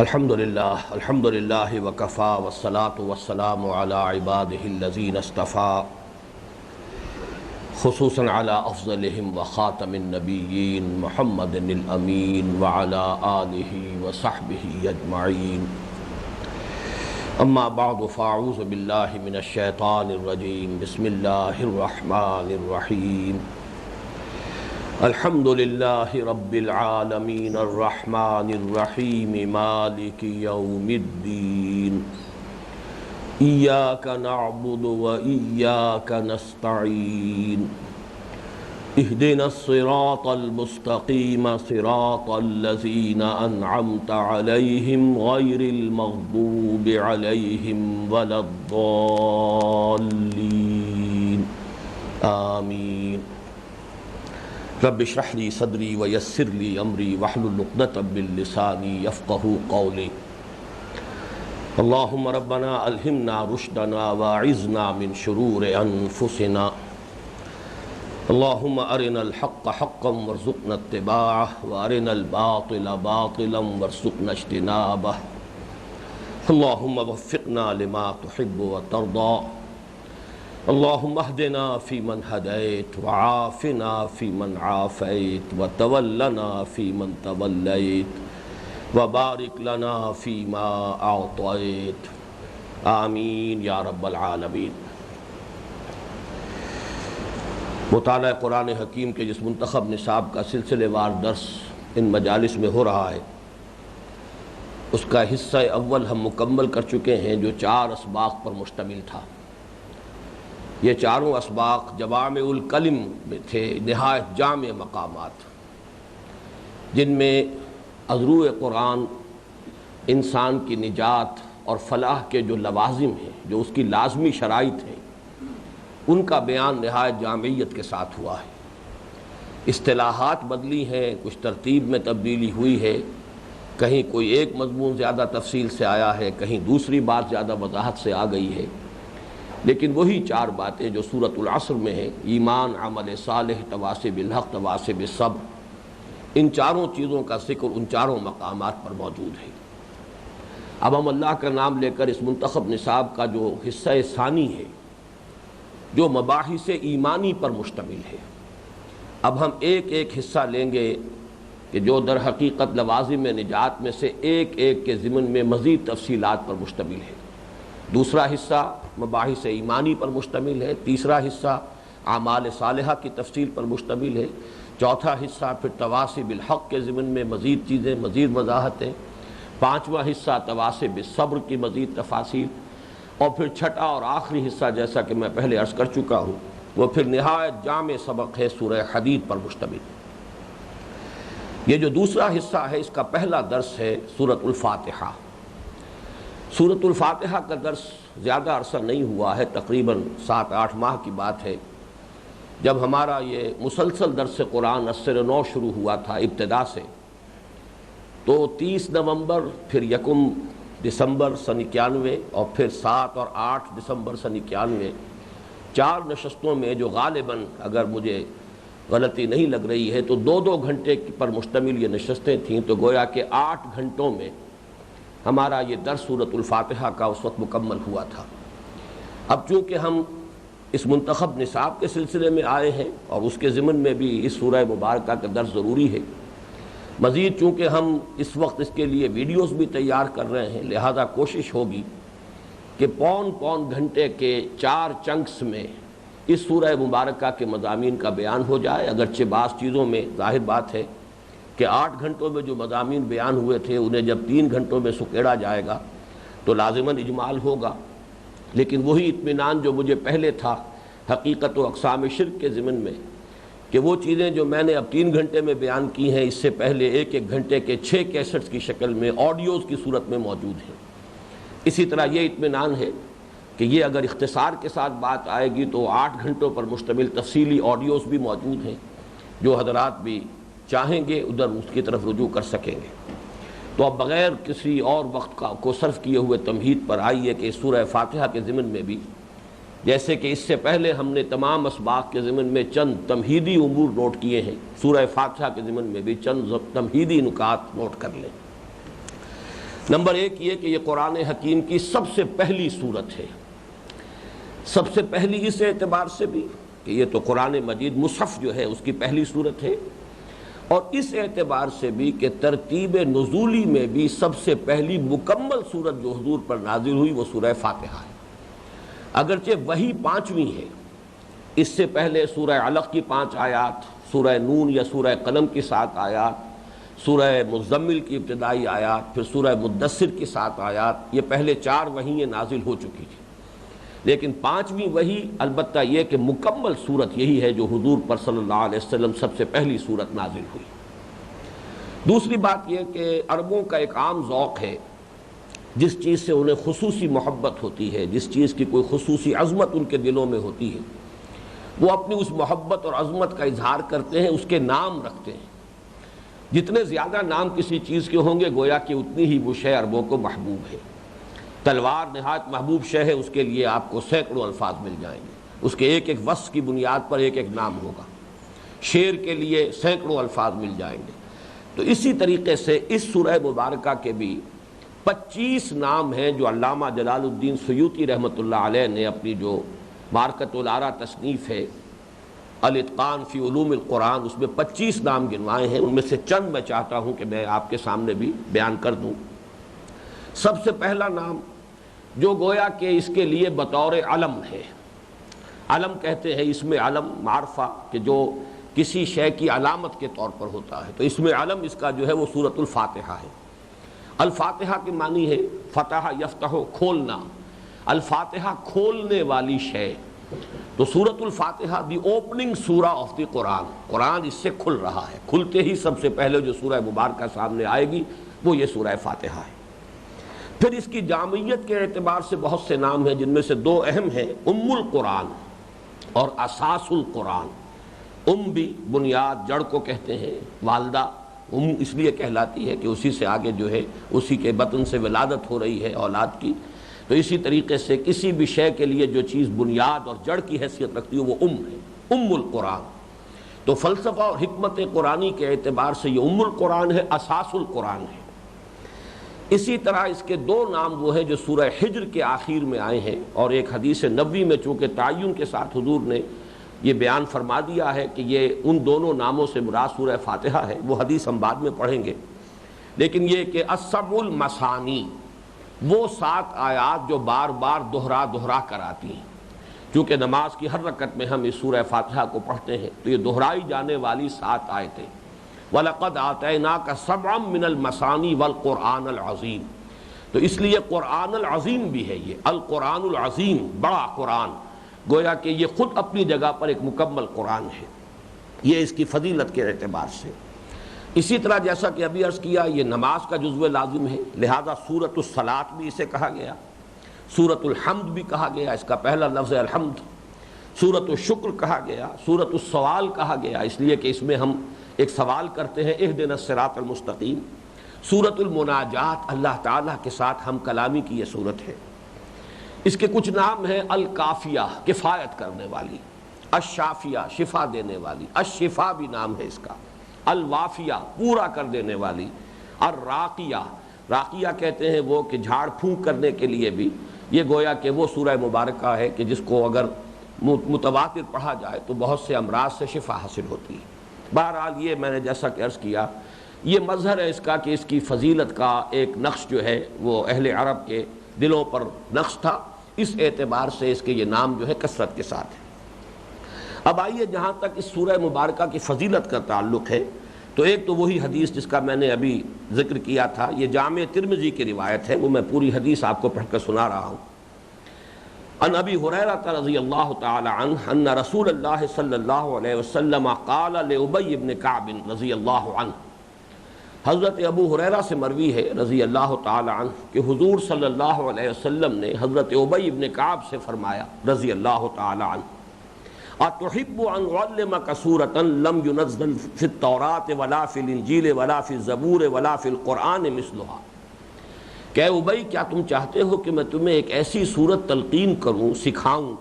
الحمد للہ وکفا والصلاة والسلام علی عباده الذین اصطفى خصوصاً علی افضلہم وخاتم النبیین محمد الامین وعلی آلہ وصحبہ اجمعین اما بعد فاعوذ باللہ من الشیطان الرجیم بسم اللہ الرحمن الرحیم الحمد للہ رب العالمین الرحمن الرحیم مالک یوم الدین ایاک نعبد و ایاک نستعین اہدنا الصراط المستقیم صراط الذین انعمت علیہم غیر المغضوب علیہم ولا الضالین آمین رب اشرح لي صدري ويسر لي امري واحلل عقدة من لساني يفقهوا قولي اللهم ربنا الهمنا رشدنا واعذنا من شرور انفسنا اللهم ارنا الحق حقا وارزقنا اتباعه وارنا الباطل باطلا وارزقنا اجتنابه اللهم وفقنا لما تحب وترضى اللهم اهدنا فيمن هديت وعافنا فيمن عافيت وتولنا فيمن توليت وبارك لنا فيما أعطيت آمین یا رب العالمین۔ مطالعہ قرآن حکیم کے جس منتخب نصاب کا سلسلے وار درس ان مجالس میں ہو رہا ہے، اس کا حصہ اول ہم مکمل کر چکے ہیں جو 4 اسباق پر مشتمل تھا۔ یہ چاروں اسباق جوامع الکلم میں تھے، نہایت جامع مقامات، جن میں عذرو قرآن انسان کی نجات اور فلاح کے جو لوازم ہیں، جو اس کی لازمی شرائط ہیں، ان کا بیان نہایت جامعیت کے ساتھ ہوا ہے۔ اصطلاحات بدلی ہیں، کچھ ترتیب میں تبدیلی ہوئی ہے، کہیں کوئی ایک مضمون زیادہ تفصیل سے آیا ہے، کہیں دوسری بات زیادہ وضاحت سے آ گئی ہے، لیکن وہی 4 باتیں جو سورۃ العصر میں ہیں، ایمان، عمل صالح، تواصی بالحق، تواصی بالصبر، ان چاروں چیزوں کا ذکر ان چاروں مقامات پر موجود ہے۔ اب ہم اللہ کا نام لے کر اس منتخب نصاب کا جو حصہ ثانی ہے، جو مباحث ایمانی پر مشتمل ہے، اب ہم ایک ایک حصہ لیں گے کہ جو در حقیقت لوازم نجات میں سے ایک ایک کے ضمن میں مزید تفصیلات پر مشتمل ہے۔ دوسرا حصہ مباحث ایمانی پر مشتمل ہے، تیسرا حصہ اعمال صالحہ کی تفصیل پر مشتمل ہے، چوتھا حصہ پھر تواصی بالحق کے ضمن میں مزید چیزیں، مزید وضاحتیں، پانچواں حصہ تواصی بالصبر کی مزید تفاصیل، اور پھر چھٹا اور آخری حصہ جیسا کہ میں پہلے عرض کر چکا ہوں وہ پھر نہایت جامع سبق ہے، سورہ حدید پر مشتمل۔ یہ جو دوسرا حصہ ہے، اس کا پہلا درس ہے سورۃ الفاتحہ۔ سورۃ الفاتحہ کا درس زیادہ عرصہ نہیں ہوا ہے، تقریباً 7-8 ماہ کی بات ہے، جب ہمارا یہ مسلسل درس قرآن اثر نو شروع ہوا تھا ابتدا سے، تو 30 نومبر، پھر 1 دسمبر سن 91، اور پھر 7 اور 8 دسمبر سن 91، 4 نشستوں میں جو غالباً اگر مجھے غلطی نہیں لگ رہی ہے تو 2-2 گھنٹے پر مشتمل یہ نشستیں تھیں، تو گویا کہ 8 گھنٹوں میں ہمارا یہ درس سورۃ الفاتحہ کا اس وقت مکمل ہوا تھا۔ اب چونکہ ہم اس منتخب نصاب کے سلسلے میں آئے ہیں اور اس کے ضمن میں بھی اس سورہ مبارکہ کا درس ضروری ہے، مزید چونکہ ہم اس وقت اس کے لیے ویڈیوز بھی تیار کر رہے ہیں، لہذا کوشش ہوگی کہ پون گھنٹے کے 4 چنکس میں اس سورہ مبارکہ کے مضامین کا بیان ہو جائے۔ اگرچہ بعض چیزوں میں ظاہر بات ہے کہ 8 گھنٹوں میں جو مضامین بیان ہوئے تھے انہیں جب 3 گھنٹوں میں سکیڑا جائے گا تو لازماً اجمال ہوگا، لیکن وہی اطمینان جو مجھے پہلے تھا حقیقت و اقسام شرک کے ضمن میں، کہ وہ چیزیں جو میں نے اب 3 گھنٹے میں بیان کی ہیں، اس سے پہلے 1-1 گھنٹے کے 6 کیسٹس کی شکل میں آڈیوز کی صورت میں موجود ہیں۔ اسی طرح یہ اطمینان ہے کہ یہ اگر اختصار کے ساتھ بات آئے گی تو 8 گھنٹوں پر مشتمل تفصیلی آڈیوز بھی موجود ہیں، جو حضرات بھی چاہیں گے ادھر اس کی طرف رجوع کر سکیں گے۔ تو اب بغیر کسی اور وقت کو صرف کیے ہوئے تمہید پر آئیے کہ سورہ فاتحہ کے ضمن میں بھی، جیسے کہ اس سے پہلے ہم نے تمام اسباق کے ضمن میں چند تمہیدی امور نوٹ کیے ہیں، سورہ فاتحہ کے ضمن میں بھی چند تمہیدی نکات نوٹ کر لیں۔ نمبر ایک یہ کہ یہ قرآن حکیم کی سب سے پہلی صورت ہے، سب سے پہلی اس اعتبار سے بھی کہ یہ تو قرآن مجید مصحف جو ہے اس کی پہلی صورت ہے، اور اس اعتبار سے بھی کہ ترتیب نزولی میں بھی سب سے پہلی مکمل صورت جو حضور پر نازل ہوئی وہ سورہ فاتحہ ہے، اگرچہ وہی 5ویں ہے۔ اس سے پہلے سورہ علق کی 5 آیات، سورہ نون یا سورہ قلم کی 7 آیات، سورہ مزمل کی ابتدائی آیات، پھر سورہ مدثر کی 7 آیات، یہ پہلے 4 وحییں نازل ہو چکی تھی، لیکن 5ویں وحی البتہ یہ کہ مکمل صورت یہی ہے جو حضور پر صلی اللہ علیہ وسلم سب سے پہلی صورت نازل ہوئی۔ دوسری بات یہ کہ عربوں کا ایک عام ذوق ہے، جس چیز سے انہیں خصوصی محبت ہوتی ہے، جس چیز کی کوئی خصوصی عظمت ان کے دلوں میں ہوتی ہے، وہ اپنی اس محبت اور عظمت کا اظہار کرتے ہیں، اس کے نام رکھتے ہیں۔ جتنے زیادہ نام کسی چیز کے ہوں گے گویا کہ اتنی ہی وہ شے عربوں کو محبوب ہے۔ تلوار نہایت محبوب شے ہے، اس کے لیے آپ کو سینکڑوں الفاظ مل جائیں گے، اس کے ایک ایک وصف کی بنیاد پر ایک ایک نام ہوگا۔ شیر کے لیے سینکڑوں الفاظ مل جائیں گے۔ تو اسی طریقے سے اس سورہ مبارکہ کے بھی 25 نام ہیں جو علامہ جلال الدین سیوطی رحمۃ اللہ علیہ نے اپنی جو معرکۃ الآراء تصنیف ہے الاتقان فی علوم القرآن، اس میں 25 نام گنوائے ہیں، ان میں سے چند میں چاہتا ہوں کہ میں آپ کے سامنے بھی بیان کر دوں۔ سب سے پہلا نام جو گویا کہ اس کے لیے بطور علم ہے، علم کہتے ہیں، اس میں علم معرفہ کہ جو کسی شے کی علامت کے طور پر ہوتا ہے، تو اس میں علم اس کا جو ہے وہ سورۃ الفاتحہ ہے۔ الفاتحہ کے معنی ہے فتح یفتح، کھولنا، الفاتحہ کھولنے والی شے، تو سورۃ الفاتحہ دی اوپننگ سورہ آف دی قرآن، قرآن اس سے کھل رہا ہے، کھلتے ہی سب سے پہلے جو سورہ مبارکہ سامنے آئے گی وہ یہ سورہ فاتحہ ہے۔ پھر اس کی جامعیت کے اعتبار سے بہت سے نام ہیں، جن میں سے 2 اہم ہیں، ام القرآن اور اساس القرآن۔ ام بھی بنیاد، جڑ کو کہتے ہیں، والدہ ام اس لیے کہلاتی ہے کہ اسی سے آگے جو ہے اسی کے بطن سے ولادت ہو رہی ہے اولاد کی، تو اسی طریقے سے کسی بھی شے کے لیے جو چیز بنیاد اور جڑ کی حیثیت رکھتی ہے وہ ام ہے، ام القرآن۔ تو فلسفہ اور حکمت قرآنی کے اعتبار سے یہ ام القرآن ہے، اساس القرآن ہے۔ اسی طرح اس کے 2 نام وہ ہیں جو سورہ حجر کے آخر میں آئے ہیں، اور ایک حدیث نبوی میں چونکہ تعین کے ساتھ حضور نے یہ بیان فرما دیا ہے کہ یہ ان دونوں ناموں سے مراد سورہ فاتحہ ہے، وہ حدیث ہم بعد میں پڑھیں گے، لیکن یہ کہ السبع المثانی، وہ 7 آیات جو بار بار دہرا کر آتی ہیں، چونکہ نماز کی ہر رکعت میں ہم اس سورہ فاتحہ کو پڑھتے ہیں، تو یہ دہرائی جانے والی 7 آیتیں، وَلَقَدْ آتَيْنَاكَ سَبْعًا مِّنَ الْمَثَانِي وَالْقُرْآنَ الْعَظِيمِ، تو اس لیے قرآن العظیم بھی ہے، یہ القرآن العظیم، بڑا قرآن، گویا کہ یہ خود اپنی جگہ پر ایک مکمل قرآن ہے، یہ اس کی فضیلت کے اعتبار سے۔ اسی طرح جیسا کہ ابھی عرض کیا یہ نماز کا جزو لازم ہے، لہذا سورۃ الصلاۃ بھی اسے کہا گیا، سورۃ الحمد بھی کہا گیا، اس کا پہلا لفظ ہے الحمد، سورۃ الشکر کہا گیا، سورۃ السوال کہا گیا، اس لیے کہ اس میں ہم ایک سوال کرتے ہیں اہدنا الصراط المستقیم، سورۃ المناجات، اللہ تعالیٰ کے ساتھ ہم کلامی کی یہ صورت ہے۔ اس کے کچھ نام ہیں، الکافیہ، کفایت کرنے والی، الشافیہ، شفا دینے والی، الشفا بھی نام ہے اس کا، الوافیہ، پورا کر دینے والی، الراقیہ، راقیہ کہتے ہیں وہ کہ جھاڑ پھونک کرنے کے لیے بھی، یہ گویا کہ وہ سورہ مبارکہ ہے کہ جس کو اگر متواتر پڑھا جائے تو بہت سے امراض سے شفا حاصل ہوتی ہے۔ بہرحال یہ میں نے جیسا کہ عرض کیا یہ مظہر ہے اس کا کہ اس کی فضیلت کا ایک نقش جو ہے وہ اہل عرب کے دلوں پر نقش تھا، اس اعتبار سے اس کے یہ نام جو ہے کثرت کے ساتھ ہے۔ اب آئیے جہاں تک اس سورہ مبارکہ کی فضیلت کا تعلق ہے تو ایک تو وہی حدیث جس کا میں نے ابھی ذکر کیا تھا، یہ جامع ترمذی کی روایت ہے، وہ میں پوری حدیث آپ کو پڑھ کر سنا رہا ہوں۔ عن ابی ہریرہ رضی اللہ تعالی عنہ ان رسول اللہ صلی اللہ علیہ وسلم قال لابی بن کعب رضی اللہ عنہ، حضرت ابو ہریرہ سے مروی ہے رضی اللہ تعالی عنہ کہ حضور صلی اللہ علیہ وسلم نے حضرت ابی بن کعب سے فرمایا رضی اللہ تعالی عنہ، اتحب ان اعلمک سورۃ لم ينزل فی التوراۃ ولا فی الانجیل ولا فی الزبور ولا فی القرآن مثلھا، کہ ابی کیا تم چاہتے ہو کہ میں تمہیں ایک ایسی سورت تلقین کروں، سکھاؤں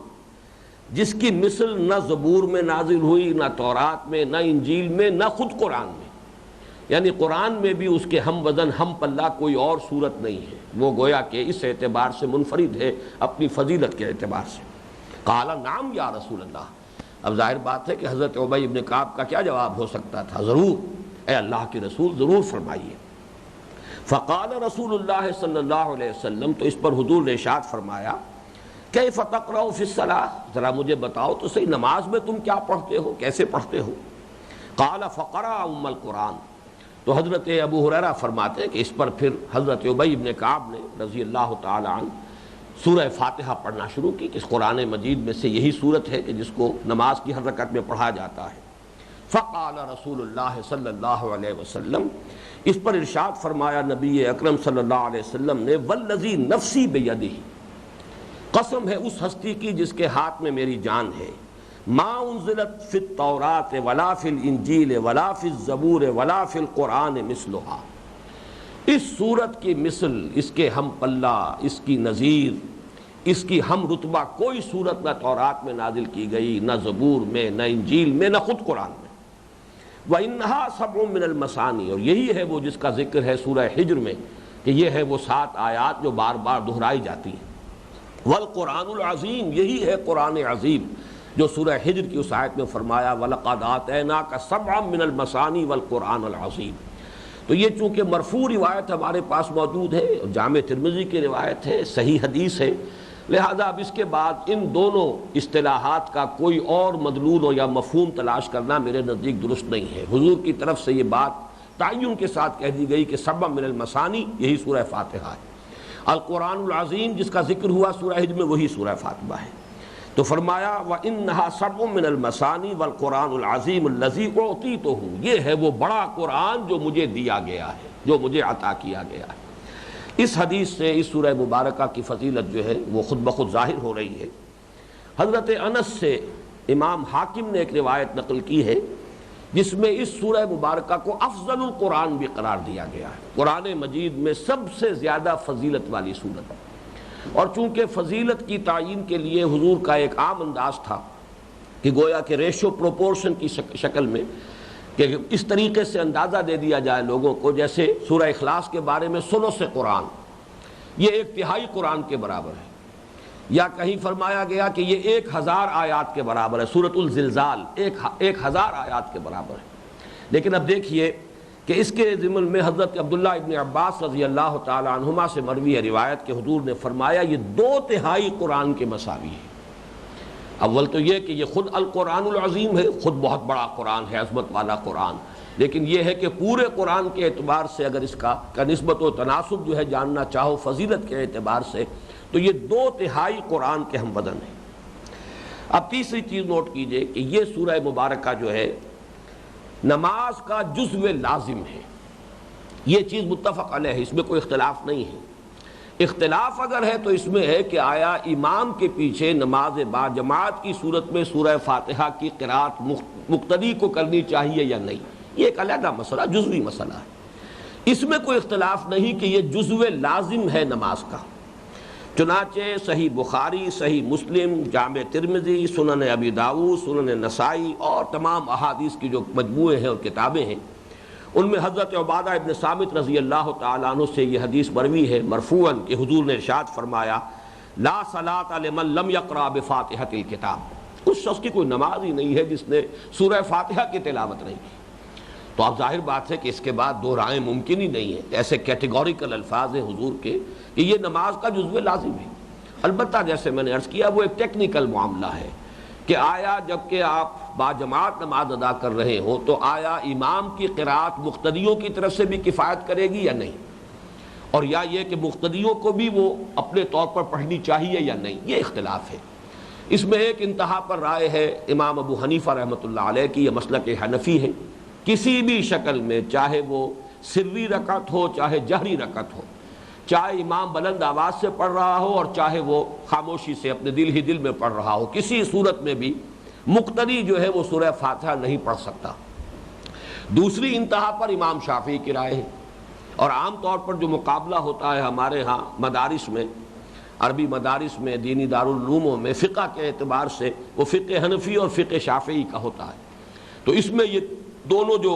جس کی مثل نہ زبور میں نازل ہوئی، نہ تورات میں، نہ انجیل میں، نہ خود قرآن میں، یعنی قرآن میں بھی اس کے ہم وزن ہم پلہ کوئی اور صورت نہیں ہے، وہ گویا کہ اس اعتبار سے منفرد ہے اپنی فضیلت کے اعتبار سے۔ قال نعم یا رسول اللہ، اب ظاہر بات ہے کہ حضرت ابی بن کعب کا کیا جواب ہو سکتا تھا؟ ضرور، اے اللہ کے رسول ضرور فرمائیے۔ فقال رسول اللہ صلی اللہ علیہ وسلم، تو اس پر حضور نے ارشاد فرمایا کیف تقرأ فی الصلاۃ، ذرا مجھے بتاؤ تو صحیح نماز میں تم کیا پڑھتے ہو، کیسے پڑھتے ہو؟ قال فقرأ ام القرآن، تو حضرت ابو ہریرہ فرماتے ہیں کہ اس پر پھر حضرت ابی بن کعب نے رضی اللہ تعالی عنہ سورہ فاتحہ پڑھنا شروع کی، کہ اس قرآن مجید میں سے یہی صورت ہے کہ جس کو نماز کی ہر رکعت میں پڑھا جاتا ہے۔ فقال رسول اللہ صلی اللہ علیہ وسلم، اس پر ارشاد فرمایا نبی اکرم صلی اللہ علیہ وسلم نے، والذی نفسی بیدہ، قسم ہے اس ہستی کی جس کے ہاتھ میں میری جان ہے، ما انزلت فی التوراۃ ولا فی الانجیل ولا فی الزبور ولا فی القرآن مثلھا، اس صورت کی مثل، اس کے ہم پلہ، اس کی نظیر، اس کی ہم رتبہ کوئی صورت نہ تورات میں نازل کی گئی، نہ زبور میں، نہ انجیل میں، نہ خود قرآن میں۔ وَإِنَّهَا سَبْعٌ مِّنَ الْمَثَانِي، اور یہی ہے وہ جس کا ذکر ہے سورہ حجر میں، کہ یہ ہے وہ 7 آیات جو بار بار دہرائی جاتی ہیں۔ وَالْقُرْآنُ الْعَظِيمُ، یہی ہے قرآن عظیم جو سورہ حجر کی اس آیت میں فرمایا وَلَقَدْ آتَيْنَاكَ سَبْعًا مِّنَ الْمَثَانِي وَالْقُرْآنَ الْعَظِيمُ۔ تو یہ چونکہ مرفوع روایت ہمارے پاس موجود ہے، جامع ترمذی کی روایت ہے، صحیح حدیث ہے، لہذا اب اس کے بعد ان دونوں اصطلاحات کا کوئی اور مدلول یا مفہوم تلاش کرنا میرے نزدیک درست نہیں ہے۔ حضور کی طرف سے یہ بات تعین کے ساتھ کہہ دی گئی کہ سبع من المثانی یہی سورہ فاتحہ ہے، القرآن العظیم جس کا ذکر ہوا سورہ حجر میں وہی سورہ فاتحہ ہے۔ تو فرمایا وَإِنَّهَا سَبْعٌ مِّنَ الْمَثَانِي وَالْقُرْآنُ الْعَظِيمُ الَّذِي أُعْطِيتُهُ، یہ ہے وہ بڑا قرآن جو مجھے دیا گیا ہے، جو مجھے عطا کیا گیا ہے۔ اس حدیث سے اس سورہ مبارکہ کی فضیلت جو ہے وہ خود بخود ظاہر ہو رہی ہے۔ حضرت انس سے امام حاکم نے ایک روایت نقل کی ہے جس میں اس سورہ مبارکہ کو افضل القرآن بھی قرار دیا گیا ہے، قرآن مجید میں سب سے زیادہ فضیلت والی سورت۔ اور چونکہ فضیلت کی تعین کے لیے حضور کا ایک عام انداز تھا کہ گویا کہ ریشو پروپورشن کی شکل میں، کہ اس طریقے سے اندازہ دے دیا جائے لوگوں کو جیسے سورہ اخلاص کے بارے میں ثلث قرآن، یہ 1/3 قرآن کے برابر ہے، یا کہیں فرمایا گیا کہ یہ 1000 آیات کے برابر ہے، سورۃ الزلزال 1000 آیات کے برابر ہے۔ لیکن اب دیکھیے کہ اس کے ضمن میں حضرت عبداللہ ابن عباس رضی اللہ تعالی عنہما سے مروی ہے روایت کہ حضور نے فرمایا یہ 2/3 قرآن کے مساوی ہے۔ اول تو یہ کہ یہ خود القرآن العظیم ہے، خود بہت بڑا قرآن ہے، عظمت والا قرآن، لیکن یہ ہے کہ پورے قرآن کے اعتبار سے اگر اس کا نسبت و تناسب جو ہے جاننا چاہو فضیلت کے اعتبار سے، تو یہ 2/3 قرآن کے ہم وزن ہیں۔ اب تیسری چیز نوٹ کیجئے کہ یہ سورہ مبارکہ جو ہے نماز کا جزو لازم ہے، یہ چیز متفق علیہ ہے، اس میں کوئی اختلاف نہیں ہے۔ اختلاف اگر ہے تو اس میں ہے کہ آیا امام کے پیچھے نماز با جماعت کی صورت میں سورہ فاتحہ کی قرات مقتدی کو کرنی چاہیے یا نہیں، یہ ایک علیحدہ مسئلہ، جزوی مسئلہ ہے۔ اس میں کوئی اختلاف نہیں کہ یہ جزو لازم ہے نماز کا، چنانچہ صحیح بخاری، صحیح مسلم، جامع ترمذی، سنن ابی داؤد، سنن نسائی اور تمام احادیث کی جو مجموعے ہیں اور کتابیں ہیں، ان میں حضرت عبادہ ابن صامت رضی اللہ تعالیٰ عنہ سے یہ حدیث مروی ہے مرفوعاً کہ حضور نے ارشاد فرمایا لا صلاۃ لمن لم یقرأ بفاتحۃ الکتاب، اس شخص کی کوئی نماز ہی نہیں ہے جس نے سورہ فاتحہ کی تلاوت نہیں کی۔ تو اب ظاہر بات ہے کہ اس کے بعد دو رائیں ممکن ہی نہیں ہے، ایسے کیٹیگوریکل الفاظ ہیں حضور کے کہ یہ نماز کا جزو لازم ہے۔ البتہ جیسے میں نے عرض کیا وہ ایک ٹیکنیکل معاملہ ہے کہ آیا جبکہ آپ باجماعت نماز ادا کر رہے ہو تو آیا امام کی قرات مقتدیوں کی طرف سے بھی کفایت کرے گی یا نہیں، اور یا یہ کہ مقتدیوں کو بھی وہ اپنے طور پر پڑھنی چاہیے یا نہیں، یہ اختلاف ہے۔ اس میں ایک انتہا پر رائے ہے امام ابو حنیفہ رحمۃ اللہ علیہ کی، یہ مسلک حنفی ہے، کسی بھی شکل میں چاہے وہ سری رکعت ہو چاہے جہری رکعت ہو، چاہے امام بلند آواز سے پڑھ رہا ہو اور چاہے وہ خاموشی سے اپنے دل ہی دل میں پڑھ رہا ہو، کسی صورت میں بھی مقتدی جو ہے وہ سورہ فاتحہ نہیں پڑھ سکتا۔ دوسری انتہا پر امام شافعی کی رائے ہے، اور عام طور پر جو مقابلہ ہوتا ہے ہمارے ہاں مدارس میں، عربی مدارس میں، دینی دارالعلوموں میں فقہ کے اعتبار سے وہ فقہ حنفی اور فقہ شافعی کا ہوتا ہے، تو اس میں یہ دونوں جو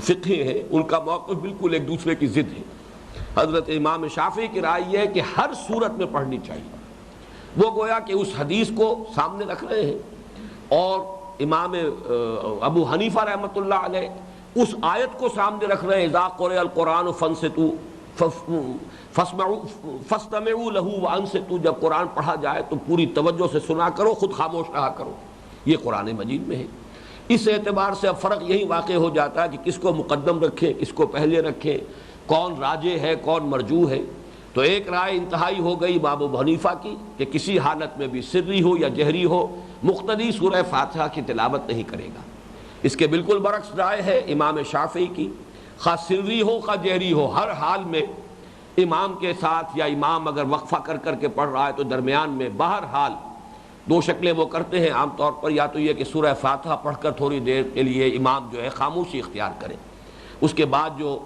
فقہ ہیں ان کا موقف بالکل ایک دوسرے کی ضد ہے۔ حضرت امام شافعی کی رائے یہ ہے کہ ہر صورت میں پڑھنی چاہیے، وہ گویا کہ اس حدیث کو سامنے رکھ رہے ہیں، اور امام ابو حنیفہ رحمۃ اللہ علیہ اس آیت کو سامنے رکھ رہے ہیں، اذا قرئ القرآن فاستمعوا له وانصتوا، جب قرآن پڑھا جائے تو پوری توجہ سے سنا کرو، خود خاموش رہا کرو۔ یہ قرآن مجید میں ہے۔ اس اعتبار سے اب فرق یہی واقع ہو جاتا ہے کہ کس کو مقدم رکھیں، کس کو پہلے رکھیں، کون راجح ہے کون مرجوح ہے۔ تو ایک رائے انتہائی ہو گئی امام ابو حنیفہ کی کہ کسی حالت میں بھی سری ہو یا جہری ہو مقتدی سورہ فاتحہ کی تلاوت نہیں کرے گا۔ اس کے بالکل برعکس رائے ہے امام شافعی کی، خواہ سری ہو خواہ جہری ہو، ہر حال میں امام کے ساتھ، یا امام اگر وقفہ کر کر کے پڑھ رہا ہے تو درمیان میں بہرحال دو شکلیں وہ کرتے ہیں عام طور پر، یا تو یہ کہ سورہ فاتحہ پڑھ کر تھوڑی دیر کے لیے امام جو ہے خاموشی اختیار کرے، اس کے بعد جو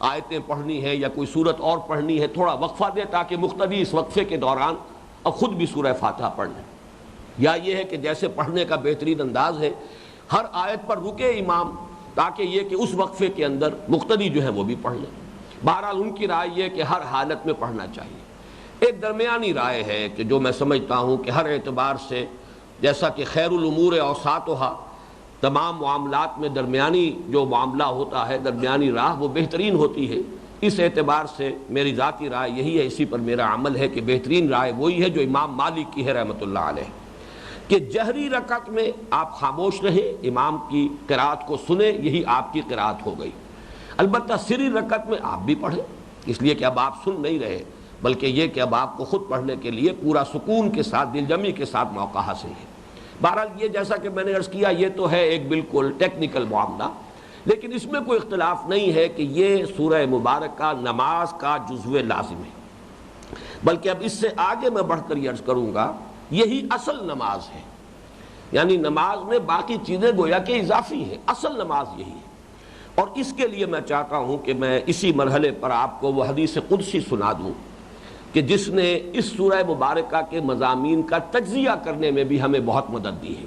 آیتیں پڑھنی ہے یا کوئی صورت اور پڑھنی ہے تھوڑا وقفہ دے تاکہ مقتدی اس وقفے کے دوران اب خود بھی سورہ فاتحہ پڑھ لیں، یا یہ ہے کہ جیسے پڑھنے کا بہترین انداز ہے ہر آیت پر رکے امام تاکہ یہ کہ اس وقفے کے اندر مقتدی جو ہے وہ بھی پڑھ لیں۔ بہرحال ان کی رائے یہ کہ ہر حالت میں پڑھنا چاہیے۔ ایک درمیانی رائے ہے کہ جو میں سمجھتا ہوں کہ ہر اعتبار سے، جیسا کہ خیر الامور اوساطھا، تمام معاملات میں درمیانی جو معاملہ ہوتا ہے، درمیانی راہ وہ بہترین ہوتی ہے، اس اعتبار سے میری ذاتی رائے یہی ہے، اسی پر میرا عمل ہے کہ بہترین رائے وہی ہے جو امام مالک کی ہے رحمۃ اللہ علیہ، کہ جہری رکعت میں آپ خاموش رہیں، امام کی قرات کو سنیں، یہی آپ کی قرات ہو گئی۔ البتہ سری رکعت میں آپ بھی پڑھیں، اس لیے کہ اب آپ سن نہیں رہے، بلکہ یہ کہ اب آپ کو خود پڑھنے کے لیے پورا سکون کے ساتھ، دل جمی کے ساتھ موقع حاصل ہے۔ بہرحال یہ جیسا کہ میں نے عرض کیا یہ تو ہے ایک بالکل ٹیکنیکل معاملہ، لیکن اس میں کوئی اختلاف نہیں ہے کہ یہ سورہ مبارکہ نماز کا جزو لازم ہے، بلکہ اب اس سے آگے میں بڑھ کر یہ عرض کروں گا یہی اصل نماز ہے، یعنی نماز میں باقی چیزیں گویا کہ اضافی ہیں، اصل نماز یہی ہے۔ اور اس کے لیے میں چاہتا ہوں کہ میں اسی مرحلے پر آپ کو وہ حدیث قدسی سنا دوں کہ جس نے اس سورہ مبارکہ کے مضامین کا تجزیہ کرنے میں بھی ہمیں بہت مدد دی ہے،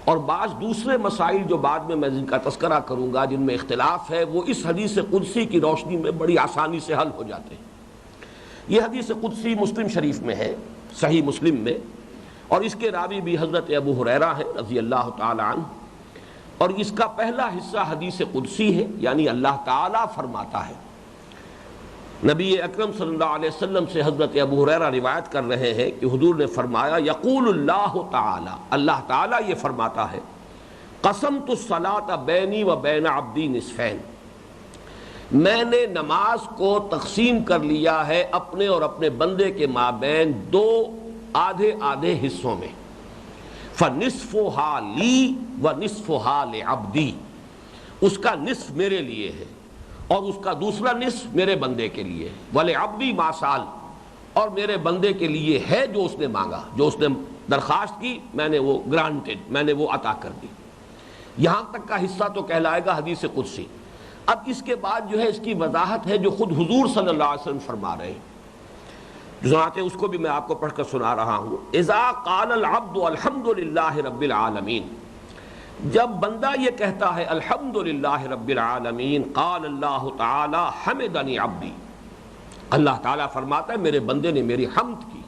اور بعض دوسرے مسائل جو بعد میں جن کا تذکرہ کروں گا جن میں اختلاف ہے وہ اس حدیث قدسی کی روشنی میں بڑی آسانی سے حل ہو جاتے ہیں۔ یہ حدیث قدسی مسلم شریف میں ہے، صحیح مسلم میں، اور اس کے راوی بھی حضرت ابو ہریرہ ہیں رضی اللہ تعالی عنہ، اور اس کا پہلا حصہ حدیث قدسی ہے، یعنی اللہ تعالیٰ فرماتا ہے۔ نبی اکرم صلی اللہ علیہ وسلم سے حضرت ابو ہریرہ روایت کر رہے ہیں کہ حضور نے فرمایا یقول اللہ تعالی، اللہ تعالیٰ یہ فرماتا ہے، قسمت الصلاۃ بینی و بین عبدی نصفین، میں نے نماز کو تقسیم کر لیا ہے اپنے اور اپنے بندے کے مابین دو آدھے آدھے حصوں میں، فنصفھا لی و نصفھا لعبدی، اس کا نصف میرے لیے ہے اور اس کا دوسرا نصف میرے بندے کے لیے، وَلِعَبْدِي مَا سَأَلَ، اور میرے بندے کے لیے ہے جو اس نے مانگا، جو اس نے درخواست کی میں نے وہ گرانٹڈ، میں نے وہ عطا کر دی۔ یہاں تک کا حصہ تو کہلائے گا حدیث قدسی۔ اب اس کے بعد جو ہے اس کی وضاحت ہے جو خود حضور صلی اللہ علیہ وسلم فرما رہے ہیں، جو سناتے ہیں اس کو بھی میں آپ کو پڑھ کر سنا رہا ہوں۔ اذا قال العبد الحمد للہ رب العالمین، جب بندہ یہ کہتا ہے الحمدللہ رب العالمین، قال اللہ تعالی حمدنی عبدی، اللہ تعالیٰ فرماتا ہے میرے بندے نے میری حمد کی۔